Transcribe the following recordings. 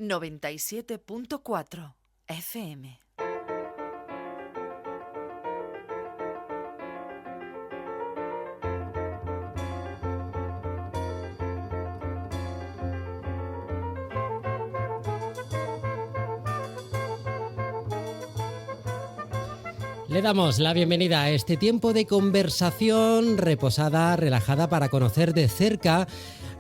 97.4 FM. Le damos la bienvenida a este tiempo de conversación reposada, relajada, para conocer de cerca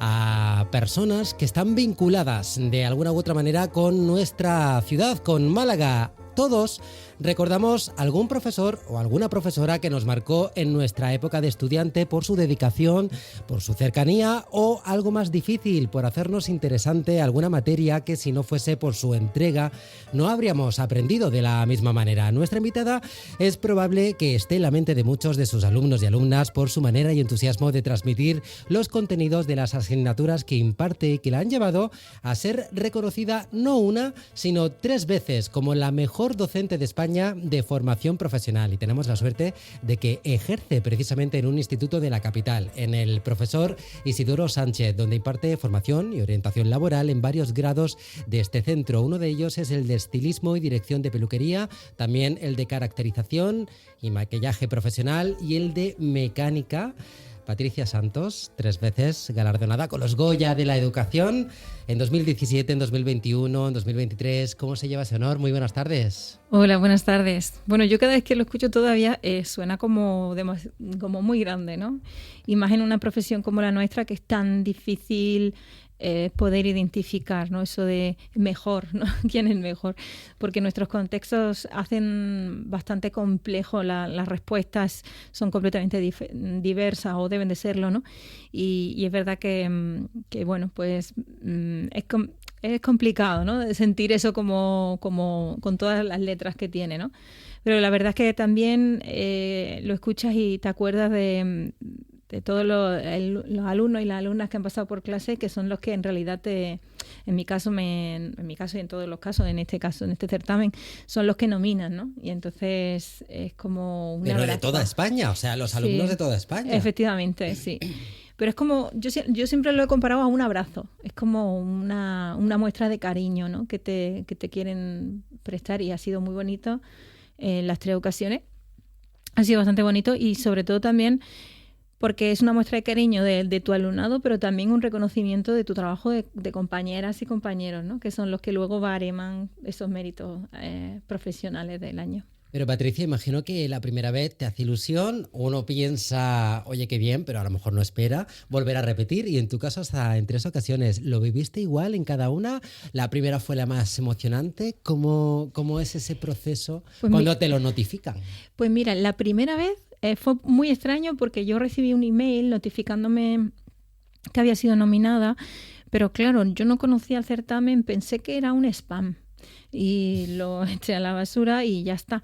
a personas que están vinculadas de alguna u otra manera con nuestra ciudad, con Málaga. Todos recordamos algún profesor o alguna profesora que nos marcó en nuestra época de estudiante por su dedicación, por su cercanía o, algo más difícil, por hacernos interesante alguna materia que, si no fuese por su entrega, no habríamos aprendido de la misma manera. Nuestra invitada es probable que esté en la mente de muchos de sus alumnos y alumnas por su manera y entusiasmo de transmitir los contenidos de las asignaturas que imparte y que la han llevado a ser reconocida no una, sino 3 veces como la mejor docente de España de formación profesional, y tenemos la suerte de que ejerce precisamente en un instituto de la capital, en el Profesor Isidoro Sánchez, donde imparte formación y orientación laboral en varios grados de este centro. Uno de ellos es el de estilismo y dirección de peluquería, también el de caracterización y maquillaje profesional y el de mecánica. Patricia Santos, 3 veces galardonada con los Goya de la Educación, en 2017, en 2021, en 2023. ¿Cómo se lleva ese honor? Muy buenas tardes. Hola, buenas tardes. Bueno, yo cada vez que lo escucho todavía suena como muy grande, ¿no? Y más en una profesión como la nuestra, que es tan difícil poder identificar, ¿no? Eso de mejor, ¿no? ¿Quién es mejor? Porque nuestros contextos hacen bastante complejo, las respuestas son completamente diversas, o deben de serlo, ¿no? Y es verdad que bueno, pues es complicado, ¿no? De sentir eso como con todas las letras que tiene, ¿no? Pero la verdad es que también lo escuchas y te acuerdas de todos los alumnos y las alumnas que han pasado por clase, que son los que en realidad en mi caso y en todos los casos, en este certamen, son los que nominan, ¿no? Y entonces es como una... Pero de toda España, o sea, los alumnos de toda España. Efectivamente, sí. Pero es como, yo siempre lo he comparado a un abrazo. Es como una muestra de cariño, ¿no? que te quieren prestar, y ha sido muy bonito en las 3 ocasiones. Ha sido bastante bonito, y sobre todo también porque es una muestra de cariño de tu alumnado, pero también un reconocimiento de tu trabajo de compañeras y compañeros, ¿no? Que son los que luego bareman esos méritos profesionales del año. Pero Patricia, imagino que la primera vez te hace ilusión, uno piensa, oye, qué bien, pero a lo mejor no espera volver a repetir, y en tu caso hasta en 3 ocasiones. ¿Lo viviste igual en cada una? ¿La primera fue la más emocionante? ¿Cómo es ese proceso cuando te lo notifican? Pues mira, la primera vez fue muy extraño, porque yo recibí un email notificándome que había sido nominada, pero claro, yo no conocía el certamen, pensé que era un spam y lo eché a la basura y ya está.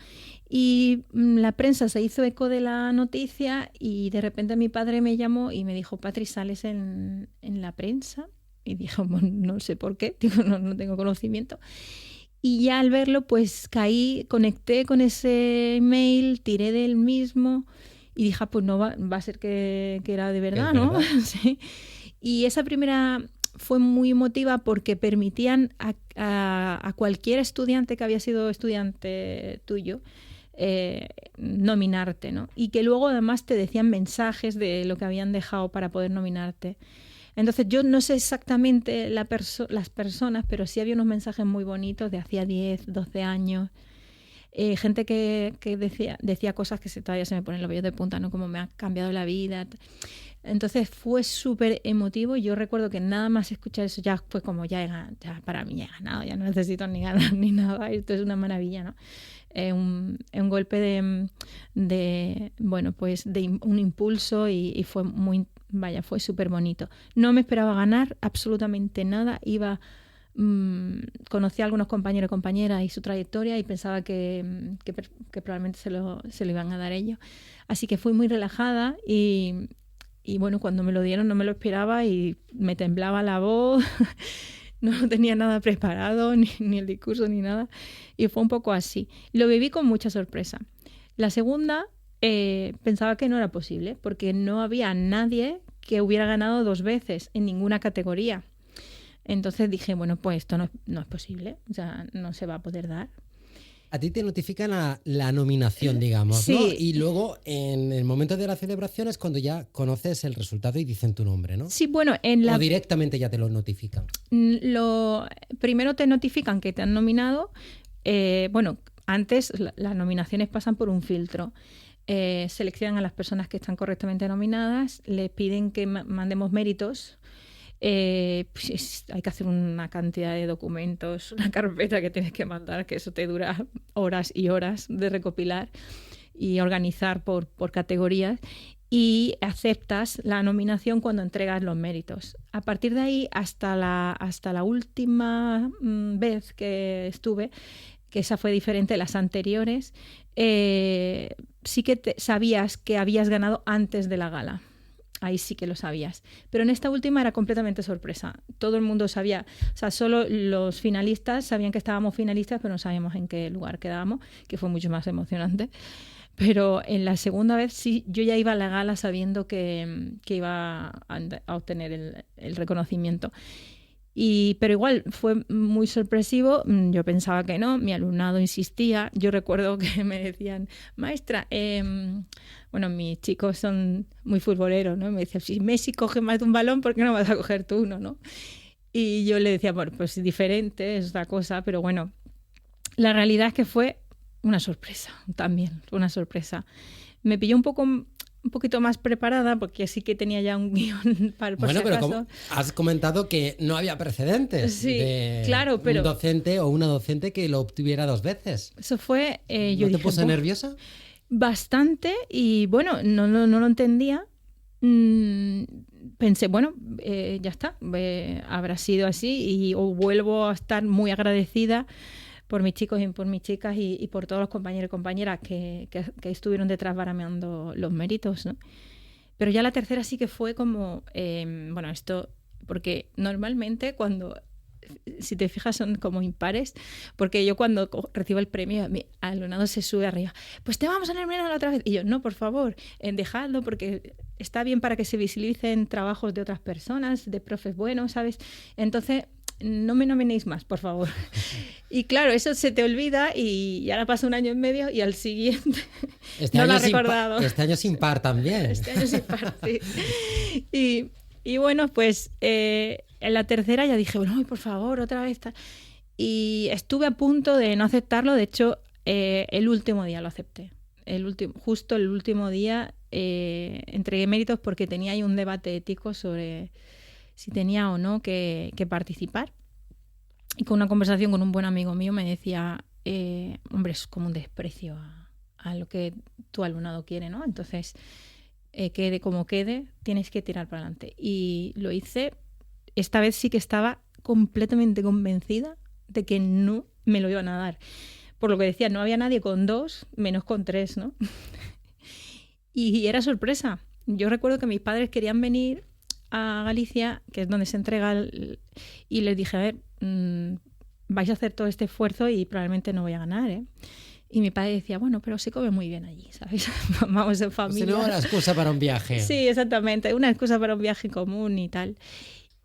Y la prensa se hizo eco de la noticia, y de repente mi padre me llamó y me dijo: Patri, ¿sales en la prensa? Y dije, bueno, no sé por qué, digo, no tengo conocimiento. Y ya al verlo, pues conecté con ese email, tiré del mismo y dije, pues no va a ser que era de verdad, ¿no? Sí. Y esa primera fue muy emotiva, porque permitían a cualquier estudiante que había sido estudiante tuyo nominarte, ¿no? Y que luego además te decían mensajes de lo que habían dejado para poder nominarte. Entonces yo no sé exactamente las personas, pero sí había unos mensajes muy bonitos de hacía 10, 12 años. Gente que decía cosas que todavía se me ponen los vellos de punta, ¿no? Como me ha cambiado la vida. Entonces fue súper emotivo. Yo recuerdo que nada más escuchar eso ya fue como, ya para mí ya he ganado, ya no necesito ni ganar ni nada. Esto es una maravilla, ¿no? Un golpe de un impulso, y fue fue súper bonito. No me esperaba ganar absolutamente nada. Conocí a algunos compañeros y compañeras y su trayectoria, y pensaba que probablemente se lo iban a dar ellos. Así que fui muy relajada, y bueno, cuando me lo dieron no me lo esperaba, y me temblaba la voz. No tenía nada preparado, ni el discurso, ni nada. Y fue un poco así. Lo viví con mucha sorpresa. La segunda, pensaba que no era posible, porque no había nadie que hubiera ganado 2 veces en ninguna categoría. Entonces dije, bueno, pues esto no es posible, o sea, no se va a poder dar. A ti te notifican la nominación, digamos, Sí. ¿no? Y luego, en el momento de la celebración es cuando ya conoces el resultado y dicen tu nombre, ¿no? Sí, bueno, O directamente ya te lo notifican. Primero te notifican que te han nominado. Bueno, antes las nominaciones pasan por un filtro. Seleccionan a las personas que están correctamente nominadas, les piden que mandemos méritos. Pues hay que hacer una cantidad de documentos, una carpeta que tienes que mandar, que eso te dura horas y horas de recopilar y organizar por categorías, y aceptas la nominación cuando entregas los méritos. A partir de ahí, hasta la última vez que estuve, que esa fue diferente de las anteriores, sí que sabías que habías ganado antes de la gala. Ahí sí que lo sabías. Pero en esta última era completamente sorpresa. Todo el mundo sabía, o sea, solo los finalistas sabían que estábamos finalistas, pero no sabíamos en qué lugar quedábamos, que fue mucho más emocionante. Pero en la segunda vez sí, yo ya iba a la gala sabiendo que iba a obtener el reconocimiento. Pero igual fue muy sorpresivo. Yo pensaba que no, mi alumnado insistía. Yo recuerdo que me decían, maestra, bueno, mis chicos son muy futboleros, ¿no? Me decían, si Messi coge más de un balón, ¿por qué no vas a coger tú uno, no? Y yo le decía, bueno, pues es diferente, es otra cosa, pero bueno, la realidad es que fue una sorpresa también, una sorpresa. Me pilló un poquito más preparada, porque sí que tenía ya un guión para por bueno, si pero acaso. como has comentado que no había precedentes Sí, claro, pero un docente o una docente que lo obtuviera 2 veces. Eso fue... ¿No te puso nerviosa? Bastante, y bueno, no lo entendía. Pensé, bueno, ya está, habrá sido así, y vuelvo a estar muy agradecida por mis chicos y por mis chicas y por todos los compañeros y compañeras que estuvieron detrás barameando los méritos, ¿no? Pero ya la tercera sí que fue como, bueno, esto, porque normalmente cuando, si te fijas, son como impares, porque yo cuando recibo el premio, mi alumnado se sube arriba, pues te vamos a nominar otra vez. Y yo, no, por favor, dejadlo, porque está bien para que se visibilicen trabajos de otras personas, de profes buenos, ¿sabes? Entonces, no me nominéis más, por favor. Y claro, eso se te olvida, y ahora pasa un año y medio y al siguiente no lo has recordado. Este año sin par también. Este año sin par, sí. Y bueno, pues en la tercera ya dije, bueno, por favor, otra vez. Y estuve a punto de no aceptarlo. De hecho, el último día lo acepté. Justo el último día entregué méritos, porque tenía ahí un debate ético sobre si tenía o no que participar. Y con una conversación con un buen amigo mío me decía, hombre, es como un desprecio a lo que tu alumnado quiere, ¿no? Entonces, quede como quede, tienes que tirar para adelante. Y lo hice. Esta vez sí que estaba completamente convencida de que no me lo iban a dar. Por lo que decía, no había nadie con 2, menos con 3, ¿no? Y era sorpresa. Yo recuerdo que mis padres querían venir a Galicia, que es donde se entrega, y les dije, a ver, vais a hacer todo este esfuerzo y probablemente no voy a ganar, ¿eh? Y mi padre decía, bueno, pero se come muy bien allí, ¿sabes? Vamos en familia. Si no, la excusa para un viaje. Sí, exactamente, una excusa para un viaje común y tal.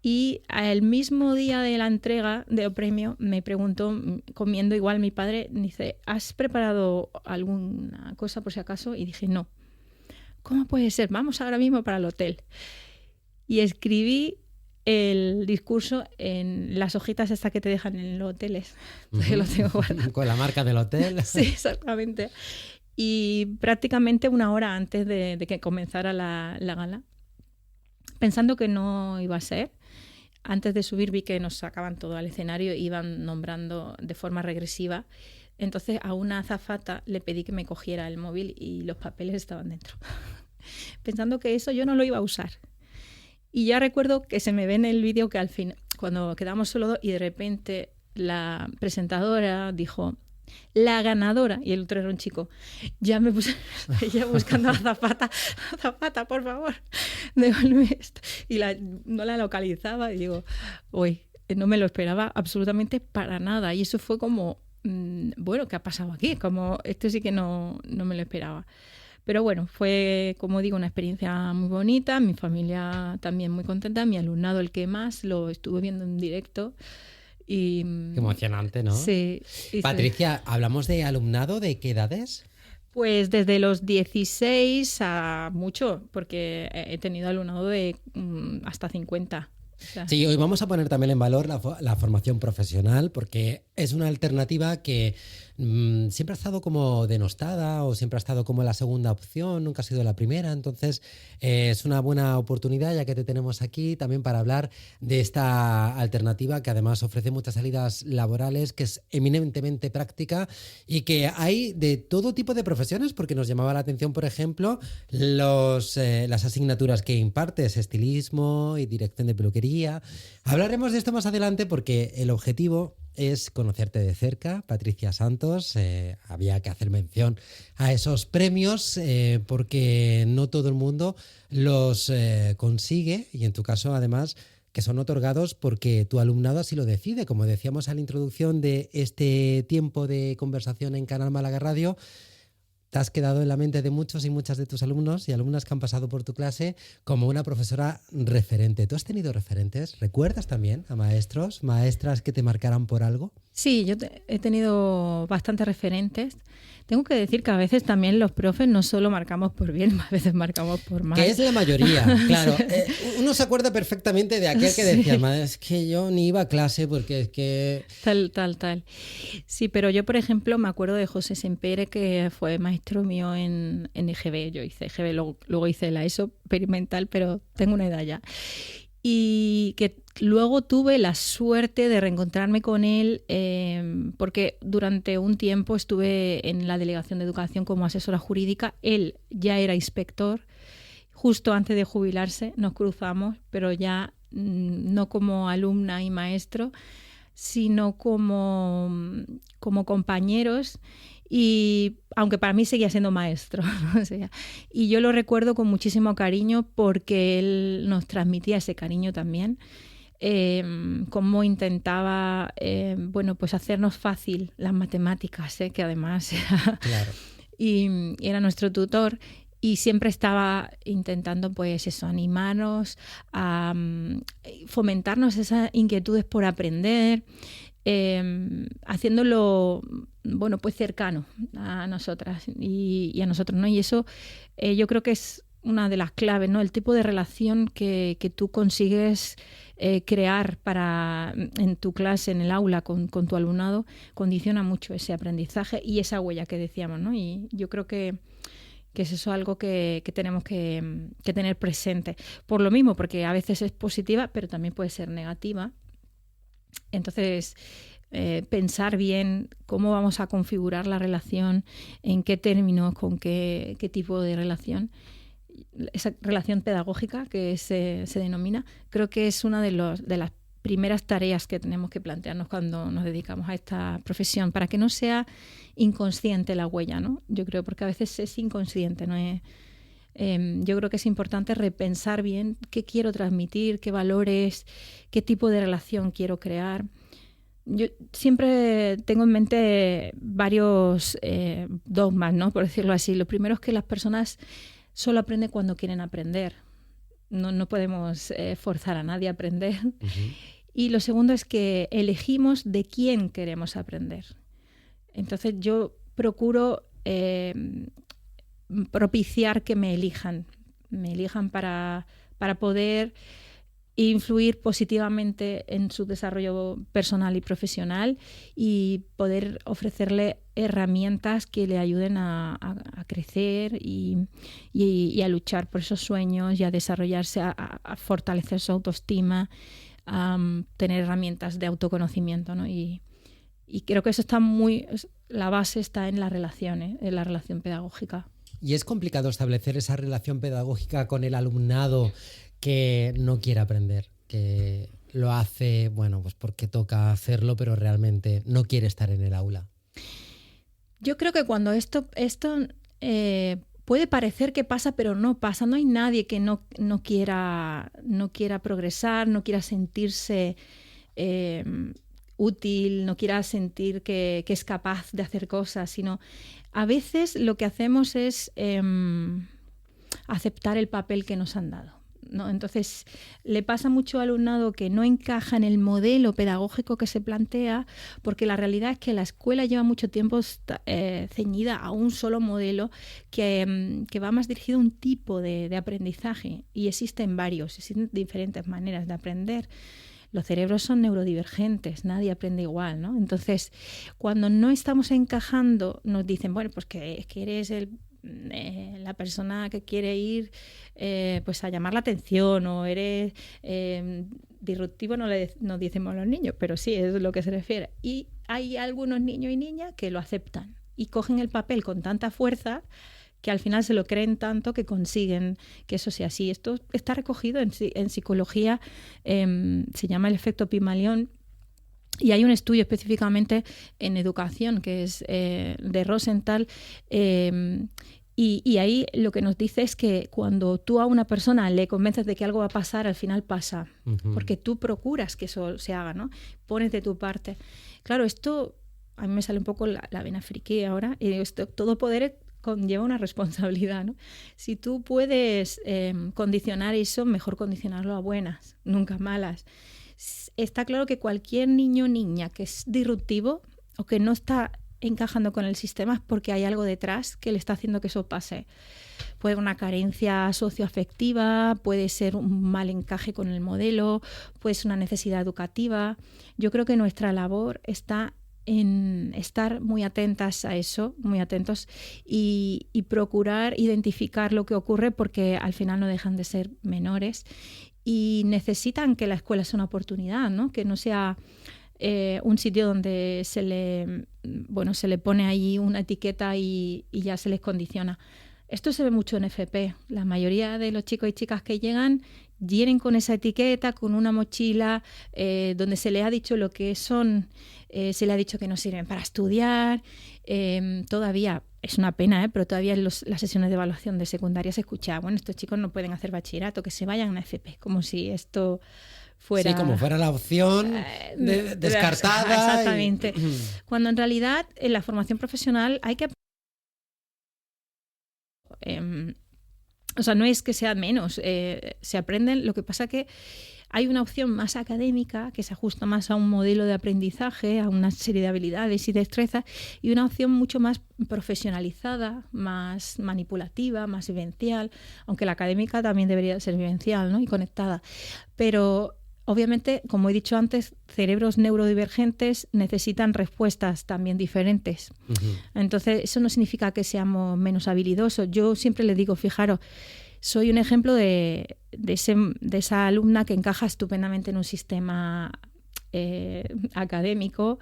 Y el mismo día de la entrega del premio me preguntó, comiendo igual, mi padre, dice, ¿has preparado alguna cosa por si acaso? Y dije, no. ¿Cómo puede ser? Vamos ahora mismo para el hotel. Y escribí el discurso en las hojitas estas que te dejan en los hoteles. Lo tengo guardado. Con la marca del hotel. Sí, exactamente. Y prácticamente una hora antes de que comenzara la gala, pensando que no iba a ser, antes de subir vi que nos sacaban todo al escenario, iban nombrando de forma regresiva. Entonces a una azafata le pedí que me cogiera el móvil y los papeles estaban dentro. Pensando que eso yo no lo iba a usar. Y ya recuerdo que se me ve en el vídeo que al fin, cuando quedamos solo 2, y de repente la presentadora dijo, la ganadora, y el otro era un chico, ya me puse ella buscando a Zapata, por favor, devuelve esto. Y no la localizaba, y digo, uy, no me lo esperaba absolutamente para nada. Y eso fue como, bueno, ¿qué ha pasado aquí? Como, esto sí que no me lo esperaba. Pero bueno, fue, como digo, una experiencia muy bonita, mi familia también muy contenta, mi alumnado el que más lo estuve viendo en directo. Y, Qué emocionante, ¿no? sí. Patricia, ¿hablamos de alumnado de qué edades? Pues desde los 16 a mucho, porque he tenido alumnado de hasta 50. O sea, Sí, hoy vamos a poner también en valor la formación profesional porque es una alternativa que siempre ha estado como denostada o siempre ha estado como la segunda opción, nunca ha sido la primera. Entonces es una buena oportunidad ya que te tenemos aquí también para hablar de esta alternativa que además ofrece muchas salidas laborales, que es eminentemente práctica y que hay de todo tipo de profesiones, porque nos llamaba la atención, por ejemplo, las asignaturas que impartes, estilismo y dirección de peluquería. Hablaremos de esto más adelante porque el objetivo es conocerte de cerca, Patricia Santos. Había que hacer mención a esos premios porque no todo el mundo los consigue y en tu caso además que son otorgados porque tu alumnado así lo decide. Como decíamos a la introducción de este tiempo de conversación en Canal Málaga Radio, te has quedado en la mente de muchos y muchas de tus alumnos y alumnas que han pasado por tu clase como una profesora referente. ¿Tú has tenido referentes? ¿Recuerdas también a maestros, maestras que te marcaran por algo? Sí, he tenido bastantes referentes. Tengo que decir que a veces también los profes no solo marcamos por bien, a veces marcamos por mal. Que es la mayoría, claro. Uno se acuerda perfectamente de aquel que decía, madre, es que yo ni iba a clase porque es que... Tal. Sí, pero yo, por ejemplo, me acuerdo de José Sempere, que fue maestro mío en EGB. Yo hice EGB, luego hice la ESO experimental, pero tengo una edad ya. Y que luego tuve la suerte de reencontrarme con él porque durante un tiempo estuve en la Delegación de Educación como asesora jurídica. Él ya era inspector. Justo antes de jubilarse nos cruzamos, pero ya no como alumna y maestro, sino como compañeros. Y aunque para mí seguía siendo maestro, ¿no? O sea, y yo lo recuerdo con muchísimo cariño porque él nos transmitía ese cariño también, cómo intentaba pues hacernos fácil las matemáticas, que además era, Claro. y era nuestro tutor. Y siempre estaba intentando, pues eso, animarnos, a fomentarnos esas inquietudes por aprender, haciéndolo, bueno, pues cercano a nosotras y a nosotros, ¿no? Y eso yo creo que es una de las claves, ¿no? El tipo de relación que tú consigues crear en tu clase, en el aula, con tu alumnado, condiciona mucho ese aprendizaje y esa huella que decíamos, ¿no? Y yo creo que es eso algo que tenemos que tener presente. Por lo mismo, porque a veces es positiva, pero también puede ser negativa. Entonces, pensar bien cómo vamos a configurar la relación, en qué términos, con qué tipo de relación. Esa relación pedagógica que se denomina, creo que es una de las primeras tareas que tenemos que plantearnos cuando nos dedicamos a esta profesión, para que no sea inconsciente la huella, ¿no? Yo creo, porque a veces es inconsciente, ¿no? Yo creo que es importante repensar bien qué quiero transmitir, qué valores, qué tipo de relación quiero crear. Yo siempre tengo en mente varios dogmas, ¿no? Por decirlo así. Lo primero es que las personas solo aprenden cuando quieren aprender. No podemos forzar a nadie a aprender. Uh-huh. Y lo segundo es que elegimos de quién queremos aprender. Entonces yo procuro propiciar que me elijan para poder influir positivamente en su desarrollo personal y profesional y poder ofrecerle herramientas que le ayuden a crecer y a luchar por esos sueños y a desarrollarse, a fortalecer su autoestima, a tener herramientas de autoconocimiento, ¿no? Y creo que eso la base está en las relaciones, en la relación pedagógica. ¿Y es complicado establecer esa relación pedagógica con el alumnado que no quiere aprender, que lo hace, bueno, pues porque toca hacerlo, pero realmente no quiere estar en el aula? Yo creo que cuando esto puede parecer que pasa, pero no pasa. No hay nadie que no quiera progresar, no quiera sentirse útil, no quiera sentir que es capaz de hacer cosas, sino a veces lo que hacemos es aceptar el papel que nos han dado, ¿no? Entonces, le pasa mucho al alumnado que no encaja en el modelo pedagógico que se plantea, porque la realidad es que la escuela lleva mucho tiempo ceñida a un solo modelo que va más dirigido a un tipo de aprendizaje, y existen diferentes maneras de aprender. Los cerebros son neurodivergentes, nadie aprende igual, ¿no? Entonces, cuando no estamos encajando, nos dicen, bueno, pues que eres la persona que quiere ir pues a llamar la atención, o eres disruptivo, no nos decimos a los niños, pero sí es lo que se refiere. Y hay algunos niños y niñas que lo aceptan y cogen el papel con tanta fuerza que al final se lo creen tanto que consiguen que eso sea así. Esto está recogido en psicología, se llama el efecto Pigmalión, y hay un estudio específicamente en educación que es de Rosenthal, y ahí lo que nos dice es que cuando tú a una persona le convences de que algo va a pasar, al final pasa, porque tú procuras que eso se haga, ¿no? Pones de tu parte. Claro, esto a mí me sale un poco la vena friki ahora, y esto, todo poder conlleva una responsabilidad, ¿no? Si tú puedes condicionar eso, mejor condicionarlo a buenas, nunca malas. Está claro que cualquier niño o niña que es disruptivo o que no está encajando con el sistema es porque hay algo detrás que le está haciendo que eso pase. Puede ser una carencia socioafectiva, puede ser un mal encaje con el modelo, puede ser una necesidad educativa. Yo creo que nuestra labor está en estar muy atentas a eso, muy atentos, y procurar identificar lo que ocurre, porque al final no dejan de ser menores y necesitan que la escuela sea una oportunidad, ¿no? Que no sea un sitio donde se le pone ahí una etiqueta y ya se les condiciona. Esto se ve mucho en FP. La mayoría de los chicos y chicas que llegan vienen con esa etiqueta, con una mochila donde se les ha dicho lo que son, se les ha dicho que no sirven para estudiar. Todavía, es una pena, pero todavía en las sesiones de evaluación de secundaria se escucha, bueno, estos chicos no pueden hacer bachillerato, que se vayan a FP, como si esto fuera... Sí, como fuera la opción descartada. Exactamente. Cuando en realidad en la formación profesional hay que... o sea, no es que sea menos, se aprenden, lo que pasa que hay una opción más académica que se ajusta más a un modelo de aprendizaje, a una serie de habilidades y destrezas, y una opción mucho más profesionalizada, más manipulativa, más vivencial, aunque la académica también debería ser vivencial, ¿no? Y conectada. Pero obviamente, como he dicho antes, cerebros neurodivergentes necesitan respuestas también diferentes. Entonces, eso no significa que seamos menos habilidosos. Yo siempre les digo, fijaros, soy un ejemplo de esa alumna que encaja estupendamente en un sistema académico.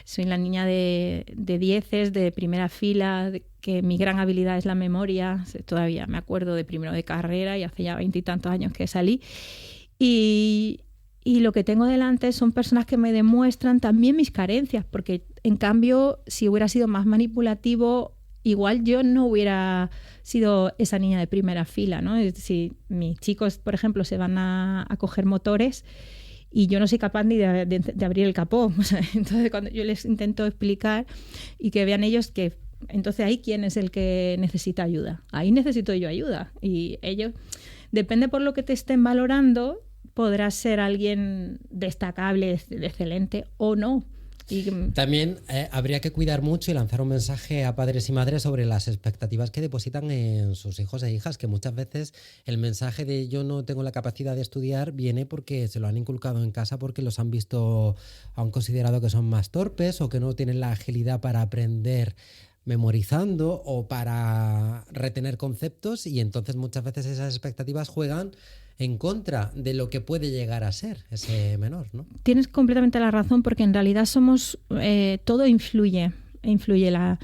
Soy la niña de dieces, de primera fila, que mi gran habilidad es la memoria. Todavía me acuerdo de primero de carrera y hace ya 20 y tantos años que salí. Y lo que tengo delante son personas que me demuestran también mis carencias, porque en cambio, si hubiera sido más manipulativo, igual yo no hubiera sido esa niña de primera fila, ¿no? Es decir, mis chicos, por ejemplo, se van a coger motores y yo no soy capaz ni de abrir el capó. O sea, entonces, cuando yo les intento explicar y que vean ellos que... Entonces, ahí, ¿quién es el que necesita ayuda? Ahí necesito yo ayuda. Y ellos, depende por lo que te estén valorando, podrás ser alguien destacable, excelente o no. Y también habría que cuidar mucho y lanzar un mensaje a padres y madres sobre las expectativas que depositan en sus hijos e hijas, que muchas veces el mensaje de yo no tengo la capacidad de estudiar viene porque se lo han inculcado en casa, porque los han visto, han considerado que son más torpes o que no tienen la agilidad para aprender memorizando o para retener conceptos, y entonces muchas veces esas expectativas juegan en contra de lo que puede llegar a ser ese menor, ¿no? Tienes completamente la razón, porque en realidad somos todo influye la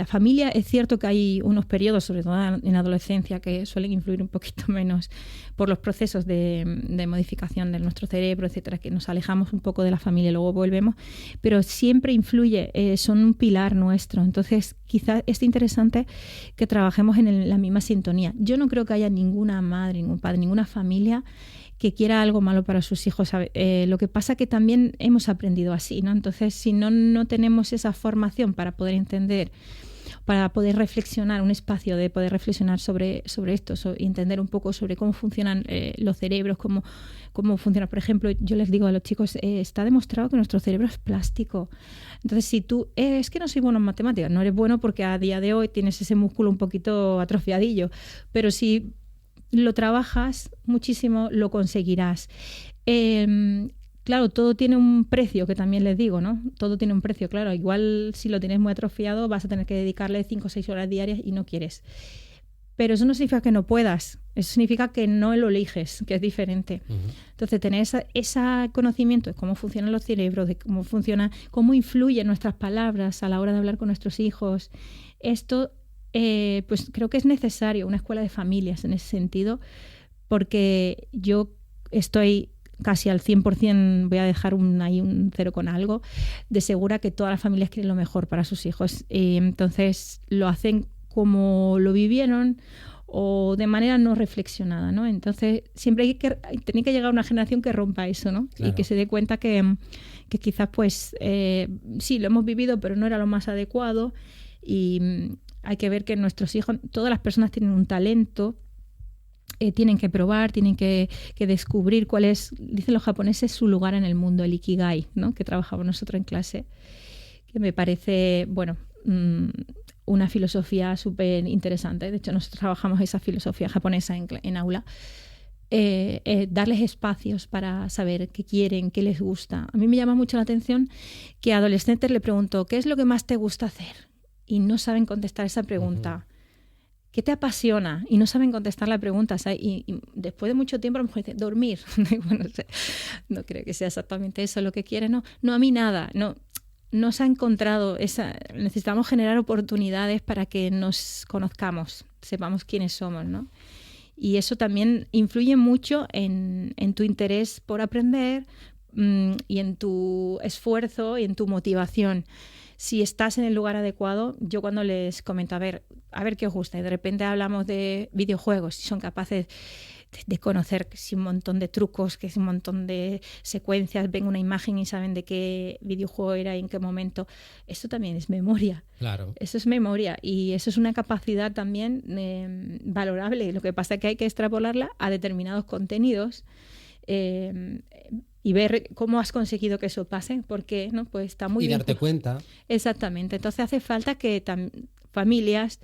familia. Es cierto que hay unos periodos, sobre todo en la adolescencia, que suelen influir un poquito menos por los procesos de modificación de nuestro cerebro, etcétera, que nos alejamos un poco de la familia y luego volvemos, pero siempre influye, son un pilar nuestro. Entonces, quizás es interesante que trabajemos en la misma sintonía. Yo no creo que haya ninguna madre, ningún padre, ninguna familia que quiera algo malo para sus hijos. Lo que pasa que también hemos aprendido así, ¿no? Entonces, si no tenemos esa formación para poder entender, para poder reflexionar, un espacio de poder reflexionar sobre esto y entender un poco sobre cómo funcionan los cerebros, cómo funciona. Por ejemplo, yo les digo a los chicos, está demostrado que nuestro cerebro es plástico. Entonces, si tú, es que no soy bueno en matemáticas, no eres bueno porque a día de hoy tienes ese músculo un poquito atrofiadillo, pero si lo trabajas muchísimo, lo conseguirás. Claro, todo tiene un precio, que también les digo, ¿no? Todo tiene un precio, claro. Igual si lo tienes muy atrofiado vas a tener que dedicarle 5 o 6 horas diarias y no quieres. Pero eso no significa que no puedas. Eso significa que no lo eliges, que es diferente. Uh-huh. Entonces, tener ese conocimiento de cómo funcionan los cerebros, de cómo influyen nuestras palabras a la hora de hablar con nuestros hijos, esto pues creo que es necesario, una escuela de familias en ese sentido, porque yo estoy casi al 100%, voy a dejar un 0 con algo, de segura que todas las familias quieren lo mejor para sus hijos. Entonces lo hacen como lo vivieron o de manera no reflexionada, ¿no? Entonces siempre tiene que llegar una generación que rompa eso, ¿no? Claro. Y que se dé cuenta que quizás pues sí, lo hemos vivido, pero no era lo más adecuado, y hay que ver que nuestros hijos, todas las personas tienen un talento, tienen que probar, tienen que descubrir cuál es, dicen los japoneses, su lugar en el mundo, el ikigai, ¿no? Que trabajamos nosotros en clase, que me parece, bueno, una filosofía súper interesante. De hecho, nosotros trabajamos esa filosofía japonesa en aula. Darles espacios para saber qué quieren, qué les gusta. A mí me llama mucho la atención que a adolescentes le pregunto, ¿qué es lo que más te gusta hacer? Y no saben contestar esa pregunta. Uh-huh. ¿Qué te apasiona? Y no saben contestar la pregunta. ¿Sabes? Y después de mucho tiempo a lo mejor dicen, dormir. Bueno, no creo que sea exactamente eso lo que quieren. No, a mí nada. No se ha encontrado necesitamos generar oportunidades para que nos conozcamos, sepamos quiénes somos, ¿no? Y eso también influye mucho en tu interés por aprender y en tu esfuerzo y en tu motivación. Si estás en el lugar adecuado, yo cuando les comento, a ver qué os gusta, y de repente hablamos de videojuegos, si son capaces de conocer que si un montón de trucos, que si un montón de secuencias, ven una imagen y saben de qué videojuego era y en qué momento, eso también es memoria. Claro. Eso es memoria y eso es una capacidad también valorable. Lo que pasa es que hay que extrapolarla a determinados contenidos y ver cómo has conseguido que eso pase, porque no, pues está muy bien. Y darte cuenta. Exactamente. Entonces hace falta que familias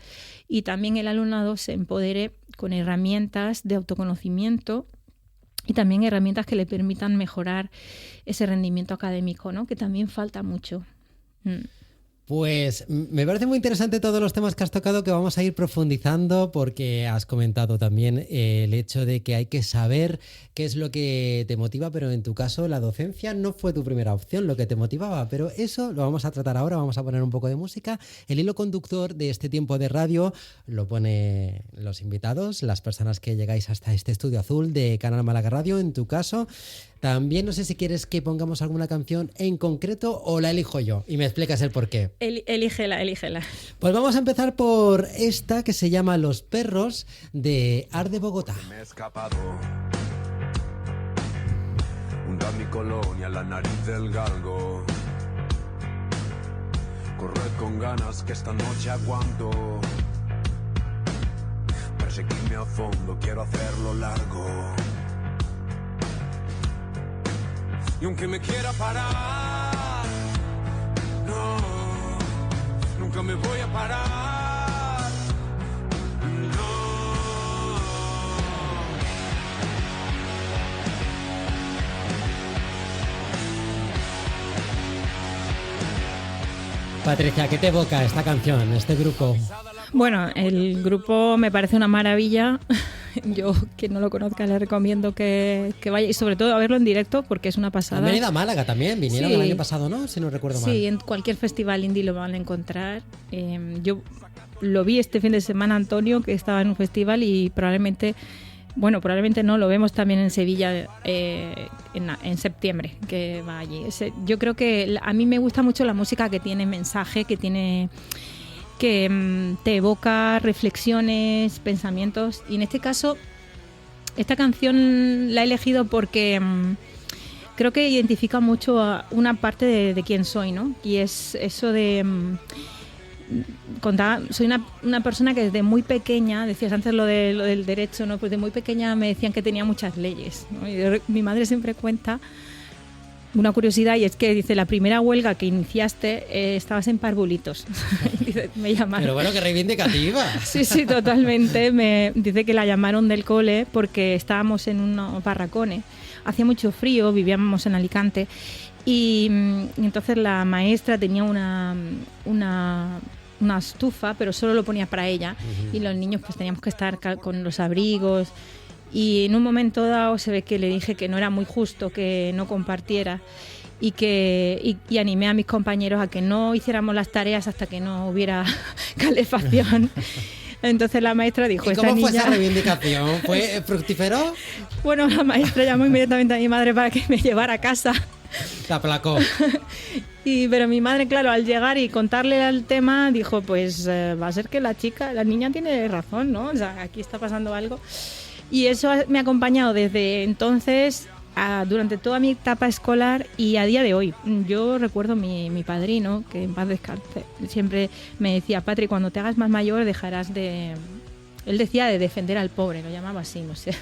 y también el alumnado se empodere con herramientas de autoconocimiento y también herramientas que le permitan mejorar ese rendimiento académico, ¿no? Que también falta mucho. Pues me parece muy interesante todos los temas que has tocado, que vamos a ir profundizando, porque has comentado también el hecho de que hay que saber qué es lo que te motiva, pero en tu caso la docencia no fue tu primera opción, lo que te motivaba, pero eso lo vamos a tratar ahora. Vamos a poner un poco de música. El hilo conductor de este tiempo de radio lo pone los invitados, las personas que llegáis hasta este estudio azul de Canal Málaga Radio. En tu caso también, no sé si quieres que pongamos alguna canción en concreto o la elijo yo y me explicas el porqué. Elígela. Pues vamos a empezar por esta que se llama Los Perros, de Art de Bogotá. Me he escapado, junto a mi colonia, la nariz del galgo. Corred con ganas que esta noche aguanto. Perseguirme a fondo, quiero hacerlo largo. Y aunque me quiera parar, no, nunca me voy a parar, no. Patricia, ¿qué te evoca esta canción, este grupo? Bueno, el grupo me parece una maravilla. Yo, que no lo conozca, le recomiendo que vaya y sobre todo a verlo en directo porque es una pasada. Han venido a Málaga también, vinieron el año pasado, ¿no? Si no recuerdo mal. Sí, en cualquier festival indie lo van a encontrar. Yo lo vi este fin de semana, Antonio, que estaba en un festival y probablemente no, lo vemos también en Sevilla en septiembre, que va allí. Yo creo que a mí me gusta mucho la música que tiene mensaje, que tiene que te evoca reflexiones, pensamientos. Y en este caso, esta canción la he elegido porque creo que identifica mucho a una parte de quién soy, ¿no? Y es eso de... soy una persona que desde muy pequeña, decías antes lo del derecho, ¿no? Pues de muy pequeña me decían que tenía muchas leyes, ¿no? Mi madre siempre cuenta una curiosidad, y es que dice, la primera huelga que iniciaste estabas en Parvulitos. Dice, me llamaron. Pero bueno, qué reivindicativa. Sí, totalmente. Me dice que la llamaron del cole porque estábamos en unos barracones. Hacía mucho frío, vivíamos en Alicante, y entonces la maestra tenía una estufa, pero solo lo ponía para ella, y los niños pues teníamos que estar con los abrigos. Y en un momento dado se ve que le dije que no era muy justo que no compartiera, y animé a mis compañeros a que no hiciéramos las tareas hasta que no hubiera calefacción. Entonces la maestra dijo... ¿Y cómo fue esa reivindicación? ¿Fue fructífero? Bueno, la maestra llamó inmediatamente a mi madre para que me llevara a casa. Te aplacó. Pero mi madre, claro, al llegar y contarle el tema, dijo, pues va a ser que la niña tiene razón, ¿no? O sea, aquí está pasando algo. Y eso me ha acompañado desde entonces durante toda mi etapa escolar y a día de hoy. Yo recuerdo mi padrino, que en paz descanse, siempre me decía, Patri, cuando te hagas más mayor dejarás de... Él decía de defender al pobre, lo llamaba así, no sé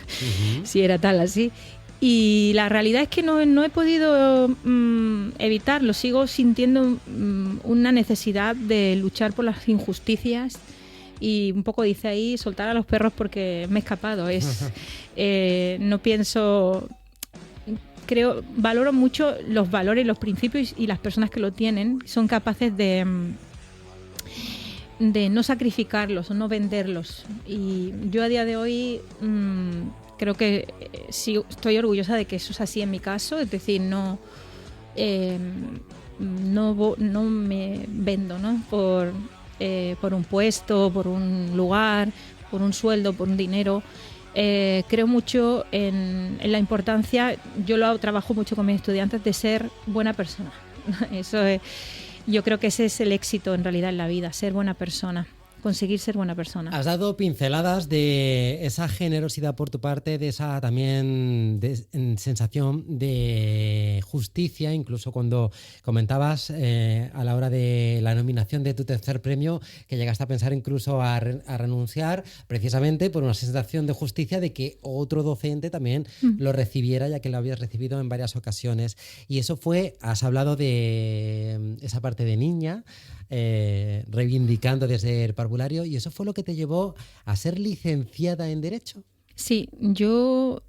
si era tal así. Y la realidad es que no he podido evitarlo, sigo sintiendo una necesidad de luchar por las injusticias. Y un poco dice ahí, soltar a los perros porque me he escapado. No pienso... valoro mucho los valores, los principios, y las personas que lo tienen son capaces de no sacrificarlos o no venderlos. Y yo a día de hoy creo que sí, estoy orgullosa de que eso es así en mi caso. Es decir, no me vendo, ¿no? Por un puesto, por un lugar, por un sueldo, por un dinero. Creo mucho en la importancia, yo trabajo mucho con mis estudiantes, de ser buena persona. Yo creo que ese es el éxito en realidad en la vida, ser buena persona. Conseguir ser buena persona. Has dado pinceladas de esa generosidad por tu parte, de esa también sensación de justicia, incluso cuando comentabas a la hora de la nominación de tu tercer premio, que llegaste a pensar incluso a renunciar, precisamente por una sensación de justicia de que otro docente también lo recibiera, ya que lo habías recibido en varias ocasiones. Y eso has hablado de esa parte de niña, reivindicando desde el parvulario, y eso fue lo que te llevó a ser licenciada en Derecho. Sí, yo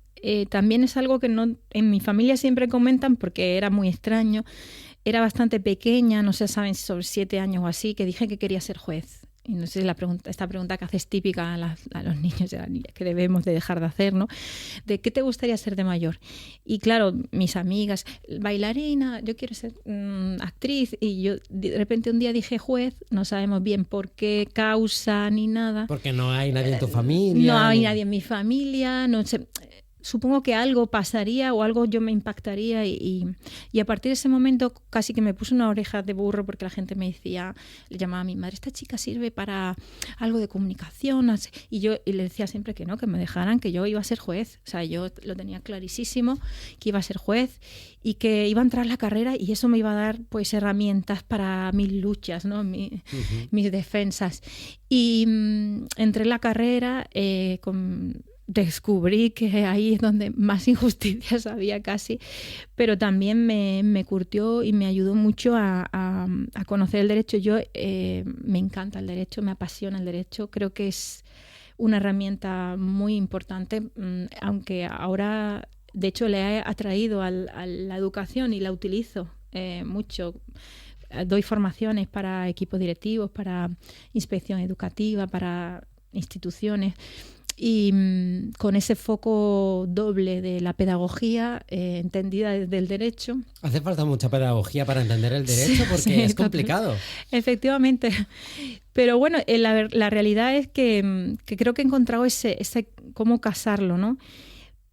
también es algo que en mi familia siempre comentan, porque era muy extraño. Era bastante pequeña, no sé, saben, sobre 7 años o así, que dije que quería ser juez. Y no sé, esta pregunta que haces típica a los niños y a las niñas, que debemos de dejar de hacer, ¿no? De ¿qué te gustaría ser de mayor? Y claro, mis amigas, bailarina, yo quiero ser actriz, y yo de repente un día dije juez, no sabemos bien por qué causa ni nada. Porque no hay nadie en tu familia. No hay nadie en mi familia, no sé... Supongo que algo pasaría o algo yo me impactaría, y a partir de ese momento casi que me puse una oreja de burro, porque la gente me decía, le llamaba a mi madre, esta chica sirve para algo de comunicación, y le decía siempre que no, que me dejaran, que yo iba a ser juez. O sea, yo lo tenía clarísimo, que iba a ser juez y que iba a entrar a la carrera, y eso me iba a dar pues herramientas para mis luchas, ¿no? Mis defensas. Y entré en la carrera descubrí que ahí es donde más injusticias había casi, pero también me curtió y me ayudó mucho a conocer el derecho. Yo me encanta el derecho, me apasiona el derecho, creo que es una herramienta muy importante, aunque ahora de hecho le he atraído a la educación y la utilizo mucho. Doy formaciones para equipos directivos, para inspección educativa, para instituciones. Y con ese foco doble de la pedagogía entendida desde el derecho. Hace falta mucha pedagogía para entender el derecho, porque es complicado. Efectivamente. Pero bueno, la realidad es que creo que he encontrado ese cómo casarlo, ¿no?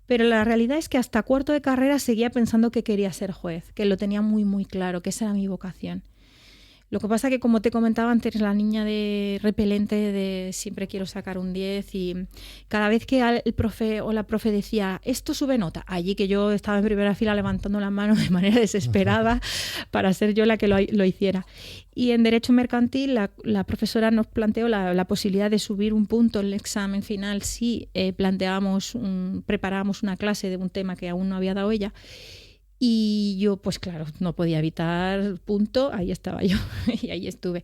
Pero la realidad es que hasta cuarto de carrera seguía pensando que quería ser juez, que lo tenía muy, muy claro, que esa era mi vocación. Lo que pasa que, como te comentaba antes, la niña de repelente de siempre quiero sacar un 10, y cada vez que el profe o la profe decía esto sube nota, allí que yo estaba en primera fila levantando la mano de manera desesperada para ser yo la que lo hiciera. Y en Derecho Mercantil la profesora nos planteó la posibilidad de subir un punto en el examen final si preparábamos una clase de un tema que aún no había dado ella. Y yo, pues claro, no podía evitar punto, ahí estaba yo y ahí estuve.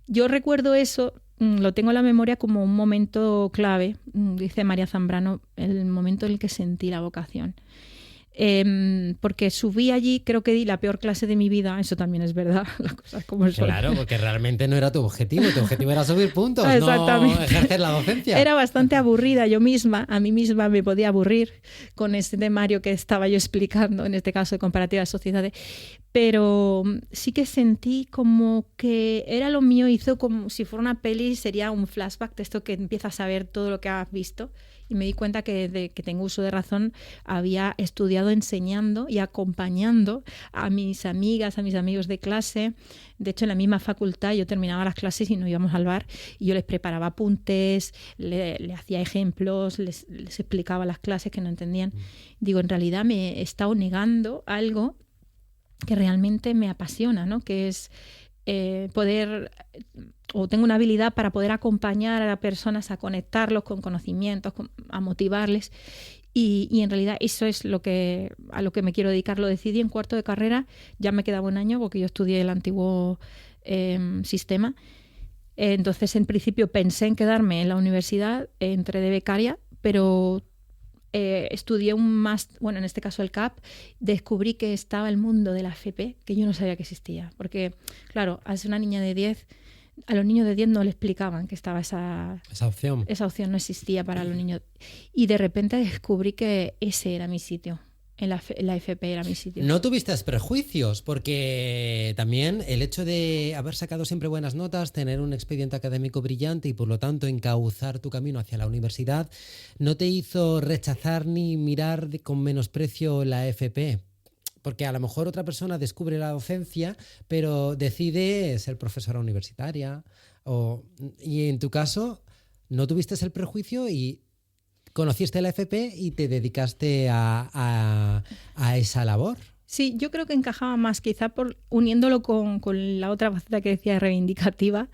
Yo recuerdo eso, lo tengo en la memoria como un momento clave, dice María Zambrano, el momento en el que sentí la vocación. Porque subí allí, creo que di la peor clase de mi vida, eso también es verdad, las cosas como son. Claro, porque realmente no era tu objetivo era subir puntos, no ejercer la docencia. Era bastante aburrida yo misma, a mí misma me podía aburrir con ese temario que estaba yo explicando, en este caso de comparativa de sociedades, pero sí que sentí como que era lo mío, hizo como si fuera una peli, sería un flashback de esto que empiezas a ver todo lo que has visto. Y me di cuenta que desde que tengo uso de razón había estudiado enseñando y acompañando a mis amigas, a mis amigos de clase. De hecho, en la misma facultad yo terminaba las clases y nos íbamos al bar y yo les preparaba apuntes, le hacía ejemplos, les explicaba las clases que no entendían. Digo, en realidad me he estado negando algo que realmente me apasiona, ¿no? Que es poder, o tengo una habilidad para poder acompañar a las personas a conectarlos con conocimientos, a motivarles, y en realidad eso es a lo que me quiero dedicar. Lo decidí en cuarto de carrera, ya me quedaba un año porque yo estudié el antiguo sistema. Entonces, en principio pensé en quedarme en la universidad, entré de becaria, pero estudié un máster, bueno, en este caso el CAP, descubrí que estaba el mundo de la FP, que yo no sabía que existía, porque, claro, al ser una niña de 10, a los niños de 10 no le explicaban que estaba esa opción. Esa opción no existía para los niños. Y de repente descubrí que ese era mi sitio. La FP era mi sitio. No tuviste prejuicios, porque también el hecho de haber sacado siempre buenas notas, tener un expediente académico brillante y por lo tanto encauzar tu camino hacia la universidad, no te hizo rechazar ni mirar con menosprecio la FP. Porque a lo mejor otra persona descubre la docencia, pero decide ser profesora universitaria. Y en tu caso, no tuviste el prejuicio y conociste la FP y te dedicaste a esa labor. Sí, yo creo que encajaba más, quizá por uniéndolo con la otra faceta que decía reivindicativa.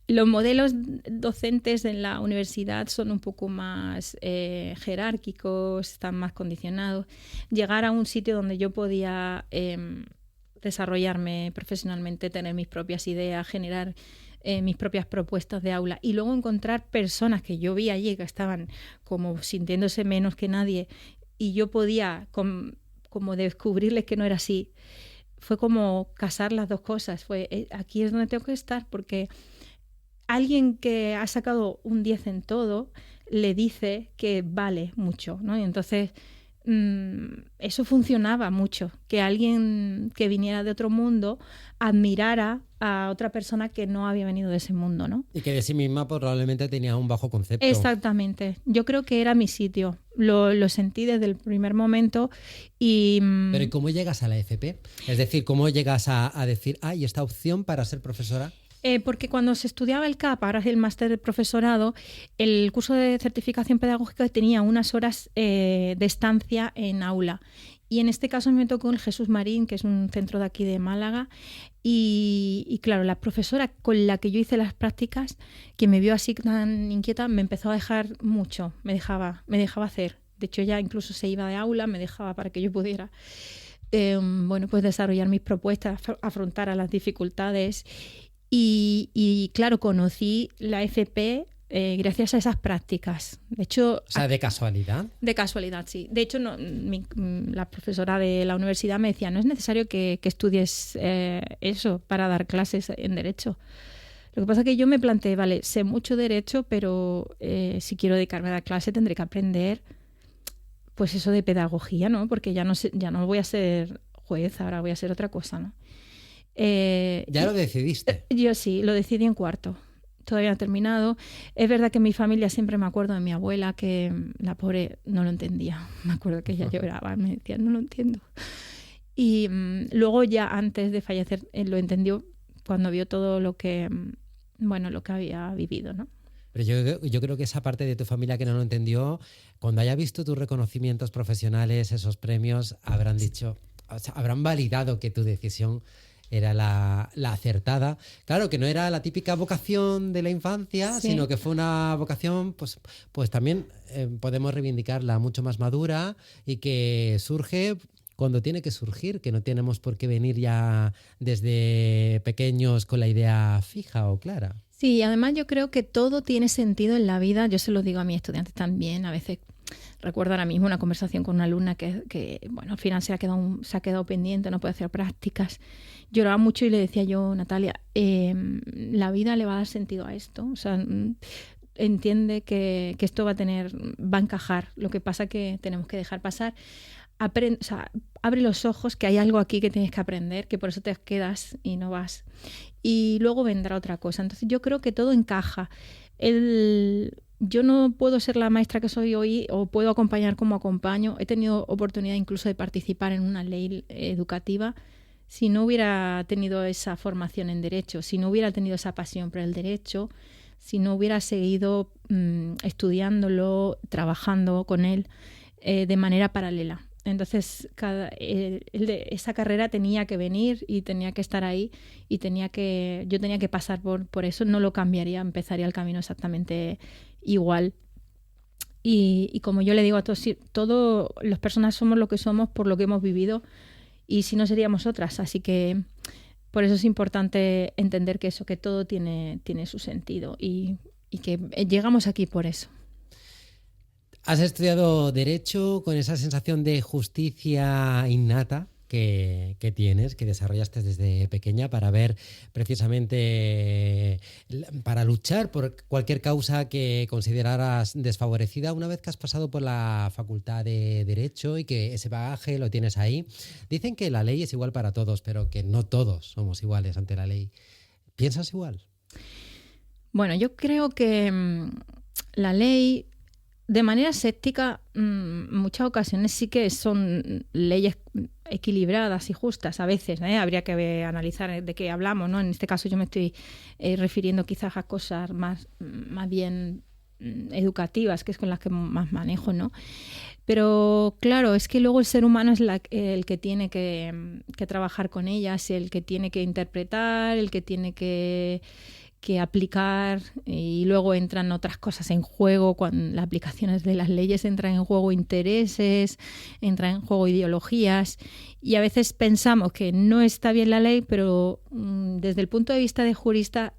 Los modelos docentes en la universidad son un poco más jerárquicos, están más condicionados. Llegar a un sitio donde yo podía desarrollarme profesionalmente, tener mis propias ideas, generar mis propias propuestas de aula y luego encontrar personas que yo vi allí que estaban como sintiéndose menos que nadie y yo podía como descubrirles que no era así. Fue como casar las dos cosas. Aquí es donde tengo que estar, porque alguien que ha sacado un 10 en todo le dice que vale mucho, ¿no? Y entonces eso funcionaba mucho, que alguien que viniera de otro mundo admirara a otra persona que no había venido de ese mundo, ¿no? Y que de sí misma probablemente tenía un bajo concepto. Exactamente. Yo creo que era mi sitio. Lo sentí desde el primer momento y... Pero ¿y cómo llegas a la FP? Es decir, ¿cómo llegas a decir, ¿y esta opción para ser profesora? Porque cuando se estudiaba el CAP, ahora es el máster de profesorado, el curso de certificación pedagógica tenía unas horas de estancia en aula. Y en este caso me tocó el Jesús Marín, que es un centro de aquí de Málaga. Y claro, la profesora con la que yo hice las prácticas, que me vio así tan inquieta, me empezó a dejar mucho, me dejaba hacer. De hecho, ella incluso se iba de aula, me dejaba para que yo pudiera pues desarrollar mis propuestas, afrontar a las dificultades. Y claro, conocí la FP gracias a esas prácticas. De hecho, o sea, ¿de casualidad? De casualidad, sí. De hecho, la profesora de la universidad me decía, no es necesario que estudies eso para dar clases en Derecho. Lo que pasa es que yo me planteé, vale, sé mucho Derecho, pero si quiero dedicarme a dar clase tendré que aprender pues eso de pedagogía, ¿no? Porque ya no voy a ser juez, ahora voy a ser otra cosa, ¿no? ¿Ya lo decidiste? Yo sí, lo decidí en cuarto. Todavía no he terminado. Es verdad que en mi familia siempre me acuerdo de mi abuela, que la pobre no lo entendía. Me acuerdo que ella lloraba, me decía, no lo entiendo. Y luego ya antes de fallecer lo entendió, cuando vio todo lo que, lo que había vivido, ¿no? Pero yo creo que esa parte de tu familia que no lo entendió, cuando haya visto tus reconocimientos profesionales, esos premios, habrán dicho, o sea, habrán validado que tu decisión era la acertada. Claro, que no era la típica vocación de la infancia, Sí. sino que fue una vocación, pues también podemos reivindicarla mucho más madura y que surge cuando tiene que surgir, que no tenemos por qué venir ya desde pequeños con la idea fija o clara. Sí, además yo creo que todo tiene sentido en la vida. Yo se lo digo a mis estudiantes también. A veces recuerdo ahora mismo una conversación con una alumna que al final se ha quedado pendiente, no puede hacer prácticas. Lloraba mucho y le decía yo, Natalia, la vida le va a dar sentido a esto. O sea, entiende que esto va a encajar. Lo que pasa que tenemos que dejar pasar. Abre los ojos, que hay algo aquí que tienes que aprender, que por eso te quedas y no vas. Y luego vendrá otra cosa. Entonces yo creo que todo encaja. Yo no puedo ser la maestra que soy hoy o puedo acompañar como acompaño. He tenido oportunidad incluso de participar en una ley educativa si no hubiera tenido esa formación en Derecho, si no hubiera tenido esa pasión por el Derecho, si no hubiera seguido estudiándolo, trabajando con él de manera paralela. Entonces esa carrera tenía que venir y tenía que estar ahí y yo tenía que pasar por eso, no lo cambiaría, empezaría el camino exactamente igual. Y como yo le digo a todos las personas somos lo que somos por lo que hemos vivido y si no seríamos otras, así que por eso es importante entender que todo tiene su sentido y que llegamos aquí por eso. Has estudiado Derecho con esa sensación de justicia innata que tienes, que desarrollaste desde pequeña para ver precisamente, para luchar por cualquier causa que consideraras desfavorecida. Una vez que has pasado por la Facultad de Derecho y que ese bagaje lo tienes ahí, dicen que la ley es igual para todos, pero que no todos somos iguales ante la ley. ¿Piensas igual? Bueno, yo creo que la ley, de manera escéptica, en muchas ocasiones sí que son leyes equilibradas y justas a veces, habría que analizar de qué hablamos, ¿no? En este caso yo me estoy refiriendo quizás a cosas más bien educativas, que es con las que más manejo, ¿no? Pero claro, es que luego el ser humano es el que tiene que trabajar con ellas, el que tiene que interpretar, el que tiene que aplicar, y luego entran otras cosas en juego. Cuando las aplicaciones de las leyes entran en juego intereses, entran en juego ideologías, y a veces pensamos que no está bien la ley, pero desde el punto de vista de jurista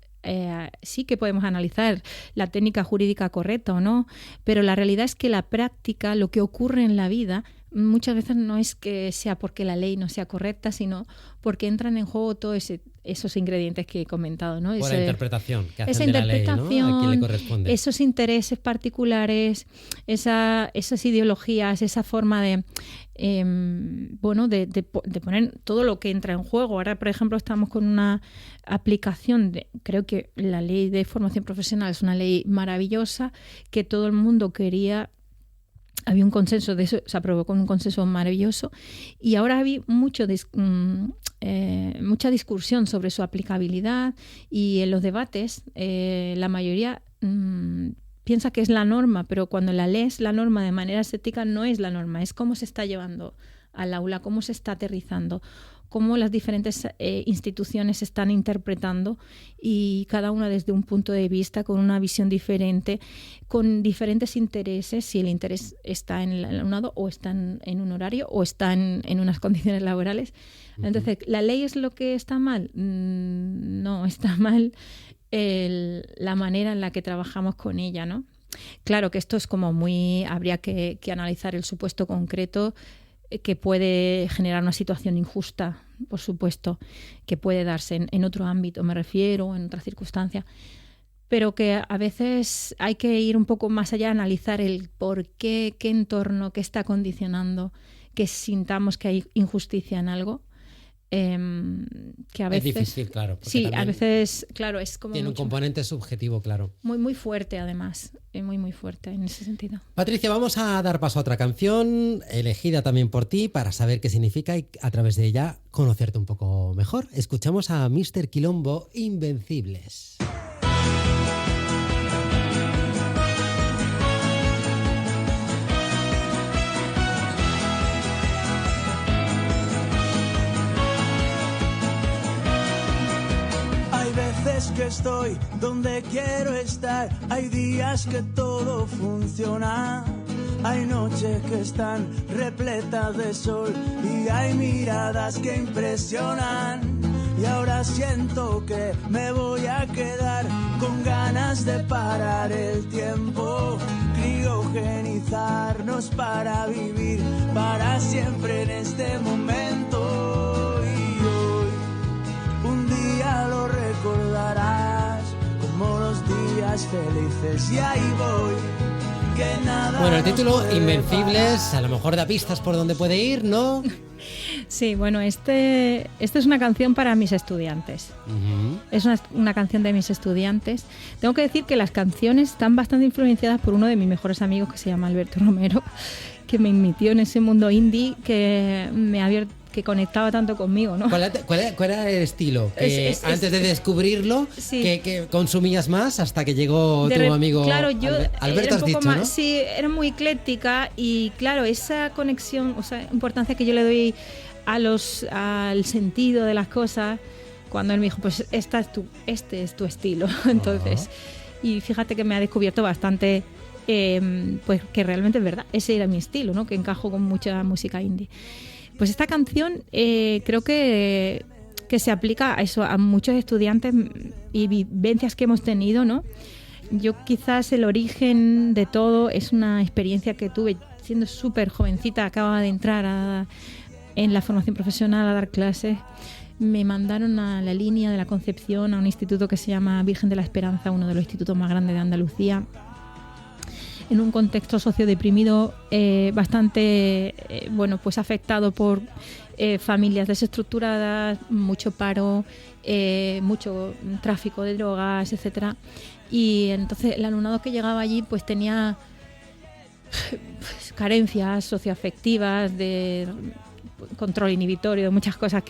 sí que podemos analizar la técnica jurídica correcta o no, pero la realidad es que la práctica, lo que ocurre en la vida, muchas veces no es que sea porque la ley no sea correcta, sino porque entran en juego todos esos ingredientes que he comentado, ¿no? Por la interpretación que hacen esa de la ley, ¿no? ¿A quién le corresponde? Esos intereses particulares, esas ideologías, esa forma de poner todo lo que entra en juego. Ahora, por ejemplo, estamos con una aplicación creo que la ley de formación profesional es una ley maravillosa que todo el mundo quería. Había un consenso de eso, se aprobó con un consenso maravilloso, y ahora había mucha discusión sobre su aplicabilidad, y en los debates la mayoría piensa que es la norma, pero cuando la lees la norma de manera estética no es la norma, es cómo se está llevando al aula, cómo se está aterrizando, cómo las diferentes instituciones están interpretando, y cada una desde un punto de vista, con una visión diferente, con diferentes intereses, si el interés está en el alumnado o está en un horario o está en unas condiciones laborales. Entonces, ¿la ley es lo que está mal? No, está mal la manera en la que trabajamos con ella, ¿no? Claro que esto es como habría que analizar el supuesto concreto, que puede generar una situación injusta, por supuesto, que puede darse en otro ámbito, me refiero, en otra circunstancia, pero que a veces hay que ir un poco más allá, analizar el por qué, qué entorno, qué está condicionando que sintamos que hay injusticia en algo. Que a veces, es difícil, claro. Sí, a veces, claro, es como tiene un componente subjetivo, claro. Muy, muy fuerte, además. muy, muy fuerte en ese sentido. Patricia, vamos a dar paso a otra canción, elegida también por ti, para saber qué significa y a través de ella conocerte un poco mejor. Escuchamos a Mr. Quilombo, Invencibles. Que estoy donde quiero estar, hay días que todo funciona, hay noches que están repletas de sol y hay miradas que impresionan, y ahora siento que me voy a quedar con ganas de parar el tiempo, criogenizarnos para vivir para siempre en este momento, y hoy un día lo recordarás como los días felices, y ahí voy, que nada. Bueno, el título Invencibles, a lo mejor da pistas por dónde puede ir, ¿no? Sí, bueno, esta es una canción para mis estudiantes. Uh-huh. Es una canción de mis estudiantes. Tengo que decir que las canciones están bastante influenciadas por uno de mis mejores amigos que se llama Alberto Romero, que me inició en ese mundo indie que me ha abierto, que conectaba tanto conmigo, ¿no? ¿Cuál era el estilo? Que antes de descubrirlo, sí, que consumías más hasta que llegó tu amigo. Claro, yo Alberto, era has un poco dicho, más, ¿no? sí, era muy ecléctica y claro, esa conexión, o sea, importancia que yo le doy al sentido de las cosas, cuando él me dijo, pues este es tu estilo. Entonces, y fíjate que me ha descubierto bastante, pues que realmente es verdad, ese era mi estilo, ¿no? Que encajo con mucha música indie. Pues esta canción creo que se aplica a eso, a muchos estudiantes y vivencias que hemos tenido, ¿no? Yo quizás el origen de todo es una experiencia que tuve siendo súper jovencita, acababa de entrar en la formación profesional a dar clases. Me mandaron a la línea de la Concepción, a un instituto que se llama Virgen de la Esperanza, uno de los institutos más grandes de Andalucía, en un contexto sociodeprimido bastante pues afectado por familias desestructuradas, mucho paro, mucho tráfico de drogas, etcétera. Y entonces el alumnado que llegaba allí pues tenía carencias socioafectivas, de control inhibitorio, de muchas cosas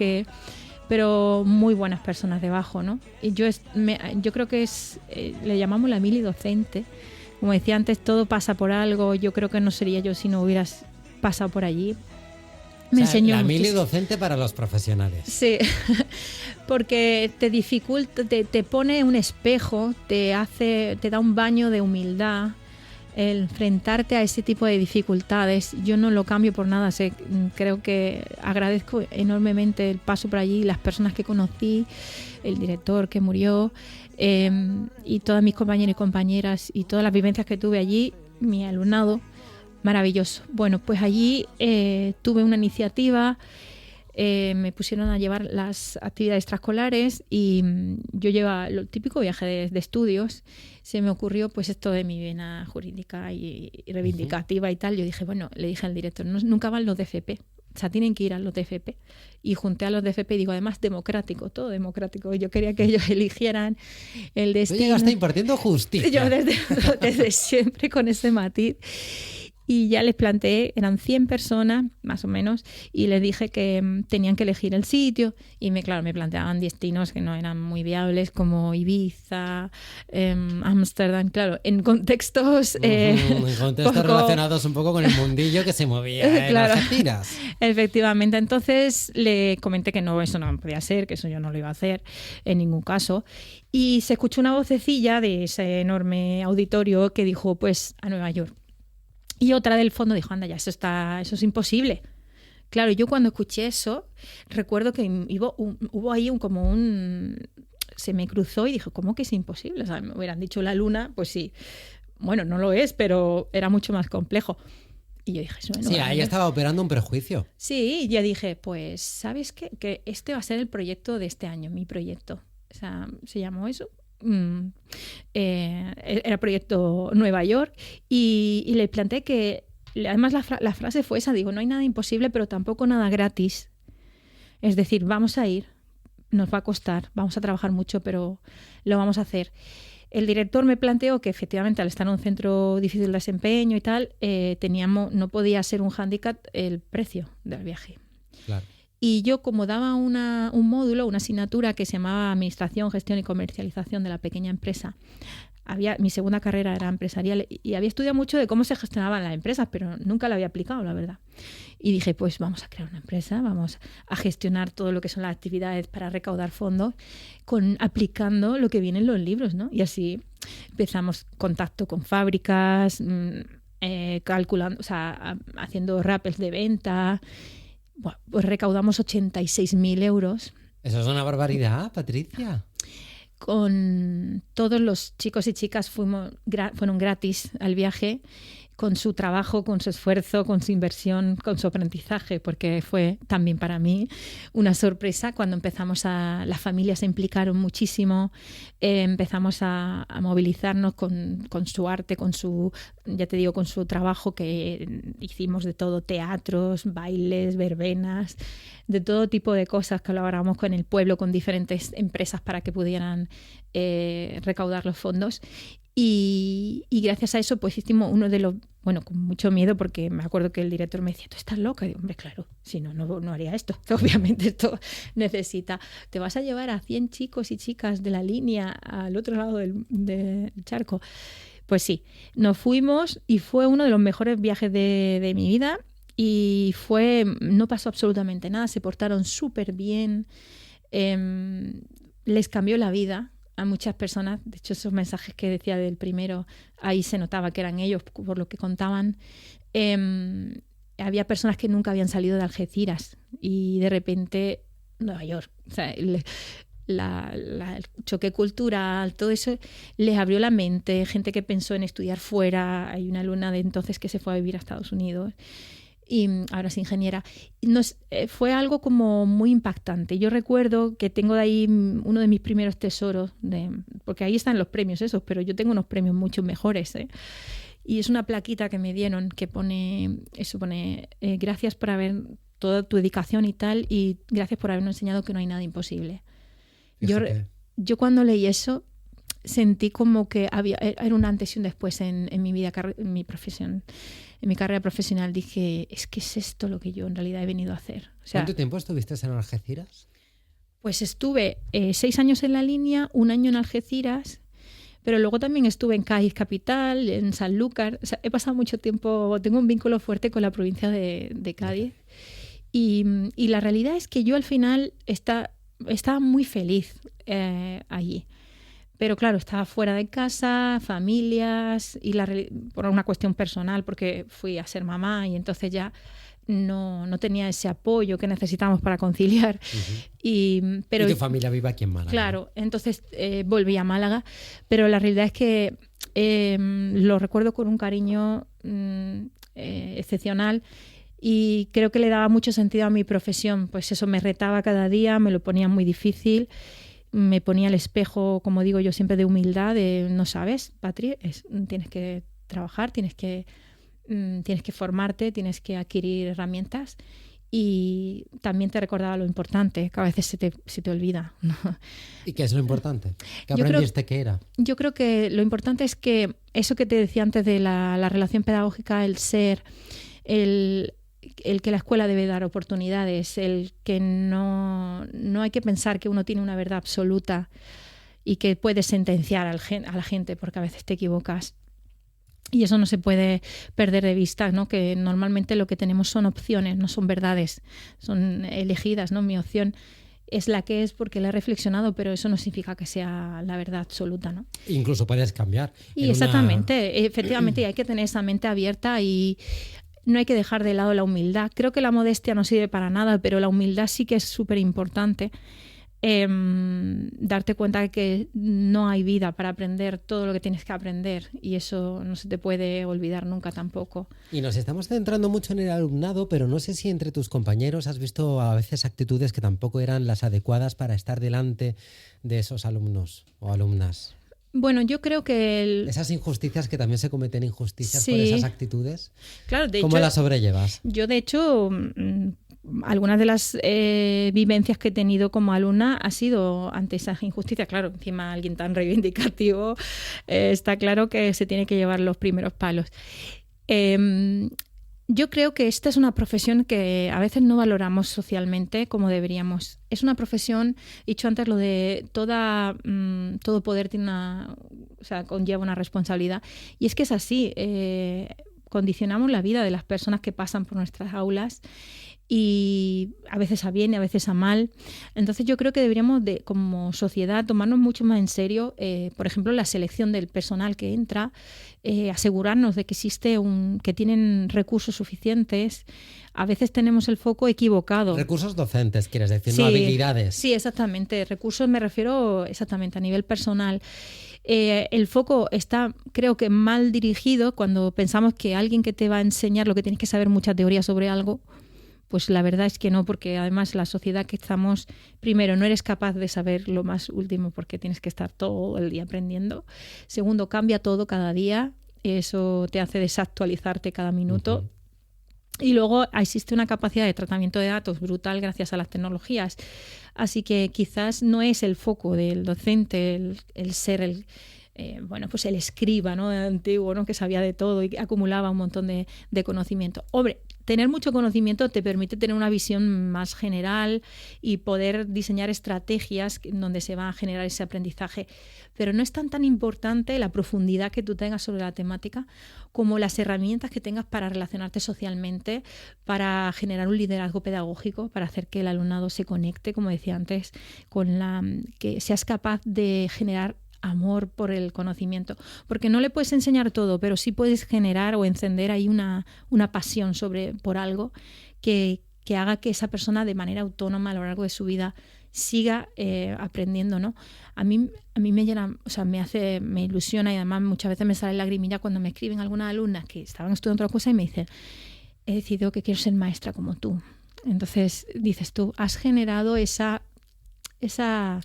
pero muy buenas personas debajo, ¿no? Y yo creo que le llamamos la mili docente. Como decía antes, todo pasa por algo. Yo creo que no sería yo si no hubieras pasado por allí. Me enseñó la mili muchísimo. docente para los profesionales. Sí, porque te dificulta, te pone un espejo, te da un baño de humildad. El enfrentarte a ese tipo de dificultades, yo no lo cambio por nada. Creo que agradezco enormemente el paso por allí, las personas que conocí, el director que murió, y todas mis compañeros y compañeras y todas las vivencias que tuve allí, mi alumnado, maravilloso. Bueno, pues allí tuve una iniciativa, me pusieron a llevar las actividades extraescolares y yo llevaba lo típico viaje de estudios. Se me ocurrió pues esto de mi vena jurídica y reivindicativa y tal. Yo dije, bueno, le dije al director, nunca van los DFP. O sea, tienen que ir a los DFP. Y junté a los DFP y digo, además, democrático, todo democrático. Yo quería que ellos eligieran el destino. Tú llegaste impartiendo justicia. Yo desde siempre con ese matiz. Y ya les planteé, eran 100 personas, más o menos, y les dije que tenían que elegir el sitio. Y me planteaban destinos que no eran muy viables, como Ibiza, Ámsterdam, claro, en contextos... en contextos poco relacionados un poco con el mundillo que se movía en claro, Algeciras. Efectivamente. Entonces le comenté que no, eso no podía ser, que eso yo no lo iba a hacer en ningún caso. Y se escuchó una vocecilla de ese enorme auditorio que dijo, pues, a Nueva York. Y otra del fondo dijo, anda ya, eso es imposible. Claro, yo cuando escuché eso, recuerdo que hubo ahí se me cruzó y dije, ¿cómo que es imposible? O sea, me hubieran dicho la luna, pues sí. Bueno, no lo es, pero era mucho más complejo. Y yo dije, eso no. Sí, ahí estaba operando un prejuicio. Sí, y yo dije, pues, ¿sabes qué? Que este va a ser el proyecto de este año, mi proyecto. O sea, se llamó eso. Era proyecto Nueva York y le planteé que además la frase fue esa, digo, no hay nada imposible pero tampoco nada gratis, es decir, vamos a ir, nos va a costar, vamos a trabajar mucho pero lo vamos a hacer. el director me planteó que efectivamente al estar en un centro difícil de desempeño y tal, no podía ser un hándicap el precio del viaje. Claro. Y yo, como daba un módulo, una asignatura que se llamaba Administración, Gestión y Comercialización de la Pequeña Empresa, mi segunda carrera era empresarial y había estudiado mucho de cómo se gestionaban las empresas, pero nunca la había aplicado, la verdad. Y dije, pues vamos a crear una empresa, vamos a gestionar todo lo que son las actividades para recaudar fondos, aplicando lo que viene en los libros, ¿no? Y así empezamos contacto con fábricas, calculando, o sea, haciendo rappels de venta. Bueno, pues recaudamos 86.000 euros. Eso es una barbaridad, Patricia. Con todos los chicos y chicas fueron gratis al viaje, con su trabajo, con su esfuerzo, con su inversión, con su aprendizaje, porque fue también para mí una sorpresa cuando empezamos las familias se implicaron muchísimo, empezamos a movilizarnos con su arte, con su trabajo, que hicimos de todo, teatros, bailes, verbenas, de todo tipo de cosas, colaboramos con el pueblo, con diferentes empresas para que pudieran recaudar los fondos. Y gracias a eso pues hicimos uno de los, bueno, con mucho miedo, porque me acuerdo que el director me decía, ¿tú estás loca? Y digo, hombre, claro, si no haría esto. Obviamente esto necesita, te vas a llevar a 100 chicos y chicas de la línea al otro lado del charco. Pues sí, nos fuimos y fue uno de los mejores viajes de mi vida y no pasó absolutamente nada, se portaron súper bien, les cambió la vida a muchas personas. De hecho, esos mensajes que decía del primero, ahí se notaba que eran ellos por lo que contaban. Había personas que nunca habían salido de Algeciras y de repente Nueva York, o sea, el choque cultural, todo eso les abrió la mente. Gente que pensó en estudiar fuera. Hay una alumna de entonces que se fue a vivir a Estados Unidos y ahora es ingeniera. Fue algo como muy impactante. Yo recuerdo que tengo de ahí uno de mis primeros tesoros, porque ahí están los premios esos, pero yo tengo unos premios mucho mejores, ¿eh? Y es una plaquita que me dieron que pone gracias por haber toda tu dedicación y tal, y gracias por habernos enseñado que no hay nada imposible. Yo cuando leí eso sentí como que era un antes y un después en mi vida, en mi profesión. En mi carrera profesional dije, es que es esto lo que yo en realidad he venido a hacer. O sea, ¿cuánto tiempo estuviste en Algeciras? Pues estuve 6 años en la línea, 1 año en Algeciras, pero luego también estuve en Cádiz capital, en Sanlúcar. O sea, he pasado mucho tiempo, tengo un vínculo fuerte con la provincia de Cádiz. Y la realidad es que yo al final estaba muy feliz allí. Pero claro, estaba fuera de casa, familias, y por una cuestión personal, porque fui a ser mamá y entonces ya no tenía ese apoyo que necesitamos para conciliar. Uh-huh. Pero y tu familia vive aquí en Málaga. Claro, entonces volví a Málaga, pero la realidad es que lo recuerdo con un cariño excepcional. Y creo que le daba mucho sentido a mi profesión. Pues eso, me retaba cada día, me lo ponía muy difícil. Me ponía al espejo, como digo yo siempre, de humildad, de no sabes, Patri, tienes que trabajar, tienes que formarte, tienes que adquirir herramientas, y también te recordaba lo importante, que a veces se te olvida, ¿no? ¿Y qué es lo importante? ¿Qué aprendiste que era? Yo creo que lo importante es que eso que te decía antes de la relación pedagógica, el ser, el que la escuela debe dar oportunidades, el que no hay que pensar que uno tiene una verdad absoluta y que puedes sentenciar a la gente, porque a veces te equivocas. Y eso no se puede perder de vista, ¿no? Que normalmente lo que tenemos son opciones, no son verdades, son elegidas, ¿no? Mi opción es la que es porque la he reflexionado, pero eso no significa que sea la verdad absoluta, ¿no? Incluso puedes cambiar. Y exactamente, efectivamente, hay que tener esa mente abierta y no hay que dejar de lado la humildad. Creo que la modestia no sirve para nada, pero la humildad sí que es súper importante. Darte cuenta de que no hay vida para aprender todo lo que tienes que aprender, y eso no se te puede olvidar nunca tampoco. Y nos estamos centrando mucho en el alumnado, pero no sé si entre tus compañeros has visto a veces actitudes que tampoco eran las adecuadas para estar delante de esos alumnos o alumnas. Bueno, yo creo que esas injusticias, que también se cometen injusticias sí, por esas actitudes. Claro, de ¿Cómo hecho, las sobrellevas? Yo, de hecho, algunas de las vivencias que he tenido como alumna ha sido ante esa injusticia. Claro, encima alguien tan reivindicativo, está claro que se tiene que llevar los primeros palos. Yo creo que esta es una profesión que a veces no valoramos socialmente como deberíamos. Es una profesión, he dicho antes lo de todo poder tiene conlleva una responsabilidad. Y es que es así, condicionamos la vida de las personas que pasan por nuestras aulas y a veces a bien y a veces a mal. Entonces yo creo que deberíamos como sociedad tomarnos mucho más en serio, por ejemplo, la selección del personal que entra, asegurarnos de que que tienen recursos suficientes. A veces tenemos el foco equivocado. Recursos docentes, quieres decir, sí, no habilidades. Sí, exactamente. Recursos me refiero exactamente a nivel personal. El foco está, creo que, mal dirigido cuando pensamos que alguien que te va a enseñar lo que tienes que saber mucha teoría sobre algo. Pues la verdad es que no, porque además la sociedad que estamos, primero, no eres capaz de saber lo más último porque tienes que estar todo el día aprendiendo. Segundo, cambia todo cada día, eso te hace desactualizarte cada minuto. Uh-huh. Y luego existe una capacidad de tratamiento de datos brutal gracias a las tecnologías. Así que quizás no es el foco del docente el ser el escriba, ¿no?, antiguo, ¿no?, que sabía de todo y acumulaba un montón de conocimiento. Hombre, tener mucho conocimiento te permite tener una visión más general y poder diseñar estrategias donde se va a generar ese aprendizaje. Pero no es tan importante la profundidad que tú tengas sobre la temática como las herramientas que tengas para relacionarte socialmente, para generar un liderazgo pedagógico, para hacer que el alumnado se conecte, como decía antes, que seas capaz de generar amor por el conocimiento, porque no le puedes enseñar todo, pero sí puedes generar o encender ahí una pasión por algo que haga que esa persona de manera autónoma a lo largo de su vida siga aprendiendo, ¿no? A mí me llena, me ilusiona y además muchas veces me sale lagrimilla cuando me escriben algunas alumnas que estaban estudiando otra cosa y me dicen: he decidido que quiero ser maestra como tú. Entonces dices tú, has generado esa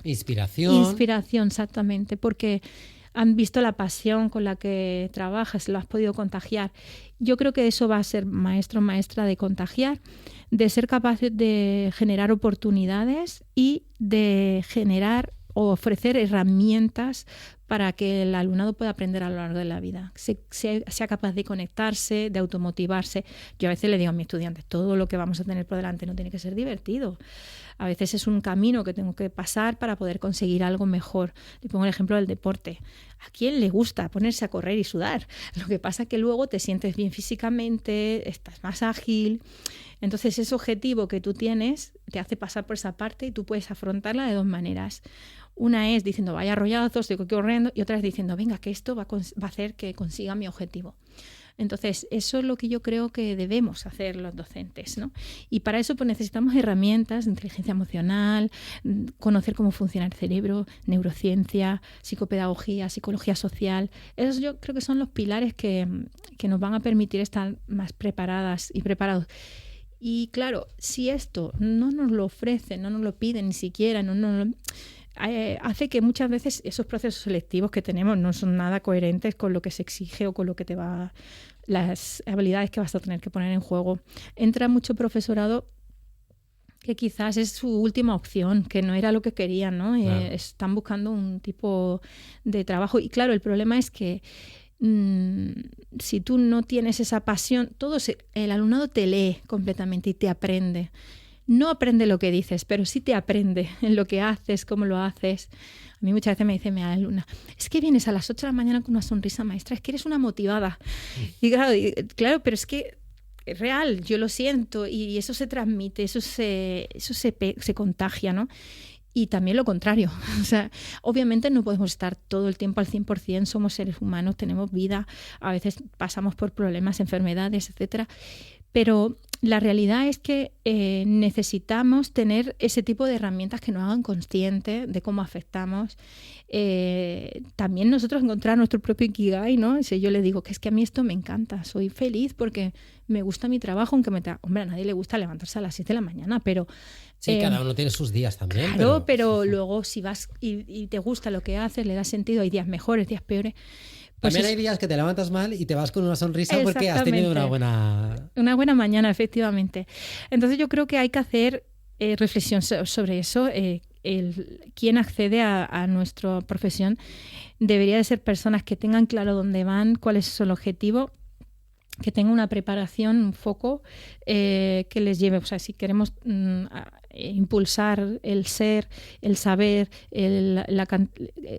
inspiración, exactamente, porque han visto la pasión con la que trabajas, lo has podido contagiar. Yo creo que eso va a ser maestro o maestra de contagiar, de ser capaz de generar oportunidades y de generar o ofrecer herramientas para que el alumnado pueda aprender a lo largo de la vida, sea capaz de conectarse, de automotivarse. Yo a veces le digo a mis estudiantes, todo lo que vamos a tener por delante no tiene que ser divertido. A veces es un camino que tengo que pasar para poder conseguir algo mejor. Le pongo el ejemplo del deporte. ¿A quién le gusta ponerse a correr y sudar? Lo que pasa es que luego te sientes bien físicamente, estás más ágil. Entonces ese objetivo que tú tienes te hace pasar por esa parte y tú puedes afrontarla de dos maneras. Una es diciendo, vaya rollazos, estoy corriendo, y otra es diciendo, venga, que esto va a hacer que consiga mi objetivo. Entonces, eso es lo que yo creo que debemos hacer los docentes, ¿no? Y para eso pues necesitamos herramientas de inteligencia emocional, conocer cómo funciona el cerebro, neurociencia, psicopedagogía, psicología social. Esos yo creo que son los pilares que nos van a permitir estar más preparadas y preparados. Y claro, si esto no nos lo ofrecen, no nos lo piden ni siquiera, hace que muchas veces esos procesos selectivos que tenemos no son nada coherentes con lo que se exige o con lo que las habilidades que vas a tener que poner en juego. Entra mucho profesorado que quizás es su última opción, que no era lo que querían, ¿no? Claro. Están buscando un tipo de trabajo. Y claro, el problema es que si tú no tienes esa pasión, el alumnado te lee completamente y te aprende. No aprende lo que dices, pero sí te aprende en lo que haces, cómo lo haces. A mí muchas veces me dice mi alumna, es que vienes a las 8 de la mañana con una sonrisa, maestra, es que eres una motivada. Y claro, pero es que es real, yo lo siento y eso se transmite, eso se contagia, ¿no? Y también lo contrario. O sea, obviamente no podemos estar todo el tiempo al 100%, somos seres humanos, tenemos vida, a veces pasamos por problemas, enfermedades, etcétera. Pero la realidad es que necesitamos tener ese tipo de herramientas que nos hagan conscientes de cómo afectamos. También nosotros encontrar nuestro propio ikigai, ¿no? Si yo le digo que es que a mí esto me encanta, soy feliz porque me gusta mi trabajo, aunque hombre, a nadie le gusta levantarse a las 7 de la mañana, pero... Sí, cada uno tiene sus días también. Claro, pero luego si vas y te gusta lo que haces, le das sentido, hay días mejores, días peores. Pues También hay días que te levantas mal y te vas con una sonrisa porque has tenido una buena mañana, efectivamente. Entonces yo creo que hay que hacer reflexión sobre eso. Quien accede a nuestra profesión debería de ser personas que tengan claro dónde van, cuál es el objetivo, que tengan una preparación, un foco que les lleve. O sea, si queremos impulsar el ser, el saber,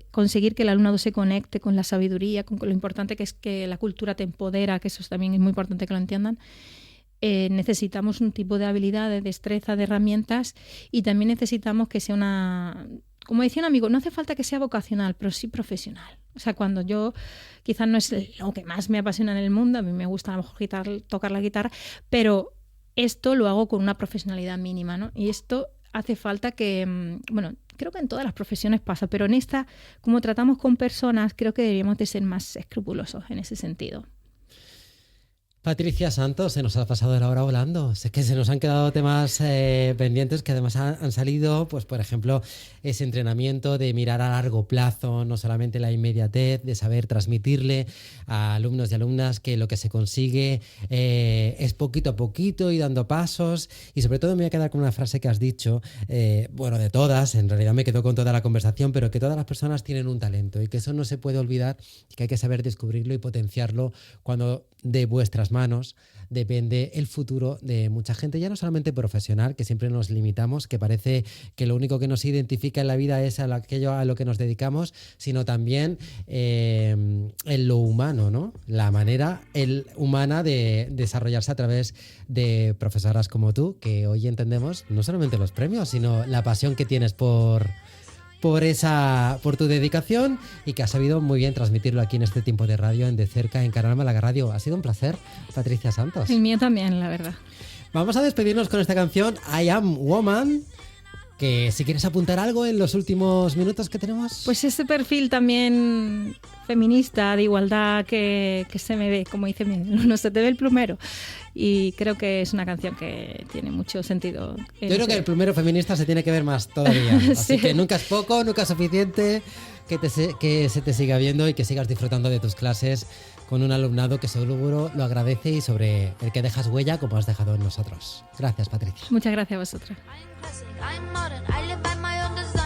conseguir que el alumnado se conecte con la sabiduría, con lo importante que es que la cultura te empodera, que eso también es muy importante que lo entiendan. Necesitamos un tipo de habilidad, de destreza, de herramientas, y también necesitamos que sea una... Como decía un amigo, no hace falta que sea vocacional, pero sí profesional. O sea, cuando yo, quizás no es lo que más me apasiona en el mundo, a mí me gusta a lo mejor tocar la guitarra, pero esto lo hago con una profesionalidad mínima, ¿no? Y esto hace falta que, bueno, creo que en todas las profesiones pasa, pero en esta, como tratamos con personas, creo que deberíamos de ser más escrupulosos en ese sentido. Patricia Santos, se nos ha pasado la hora volando. Sé que se nos han quedado temas pendientes que además han salido, pues por ejemplo, ese entrenamiento de mirar a largo plazo, no solamente la inmediatez, de saber transmitirle a alumnos y alumnas que lo que se consigue es poquito a poquito y dando pasos. Y sobre todo me voy a quedar con una frase que has dicho, bueno, de todas, en realidad me quedo con toda la conversación, pero que todas las personas tienen un talento y que eso no se puede olvidar y que hay que saber descubrirlo y potenciarlo cuando de vuestras manos depende el futuro de mucha gente, ya no solamente profesional, que siempre nos limitamos, que parece que lo único que nos identifica en la vida es aquello a lo que nos dedicamos, sino también en lo humano, ¿no? La manera humana de desarrollarse a través de profesoras como tú, que hoy entendemos no solamente los premios, sino la pasión que tienes por tu dedicación y que has sabido muy bien transmitirlo aquí en este tiempo de radio, en De Cerca, en Canal Málaga Radio. Ha sido un placer, Patricia Santos. El mío también, la verdad. Vamos a despedirnos con esta canción, I Am Woman, que si quieres apuntar algo en los últimos minutos que tenemos. Pues ese perfil también feminista, de igualdad, que se me ve, como dice, no se te ve el plumero. Y creo que es una canción que tiene mucho sentido. Yo creo que el plumero feminista se tiene que ver más todavía. Así que nunca es poco, nunca es suficiente, que se te siga viendo y que sigas disfrutando de tus clases con un alumnado que seguro lo agradece y sobre el que dejas huella como has dejado en nosotros. Gracias, Patricia. Muchas gracias a vosotros. I'm modern, I live by my own design.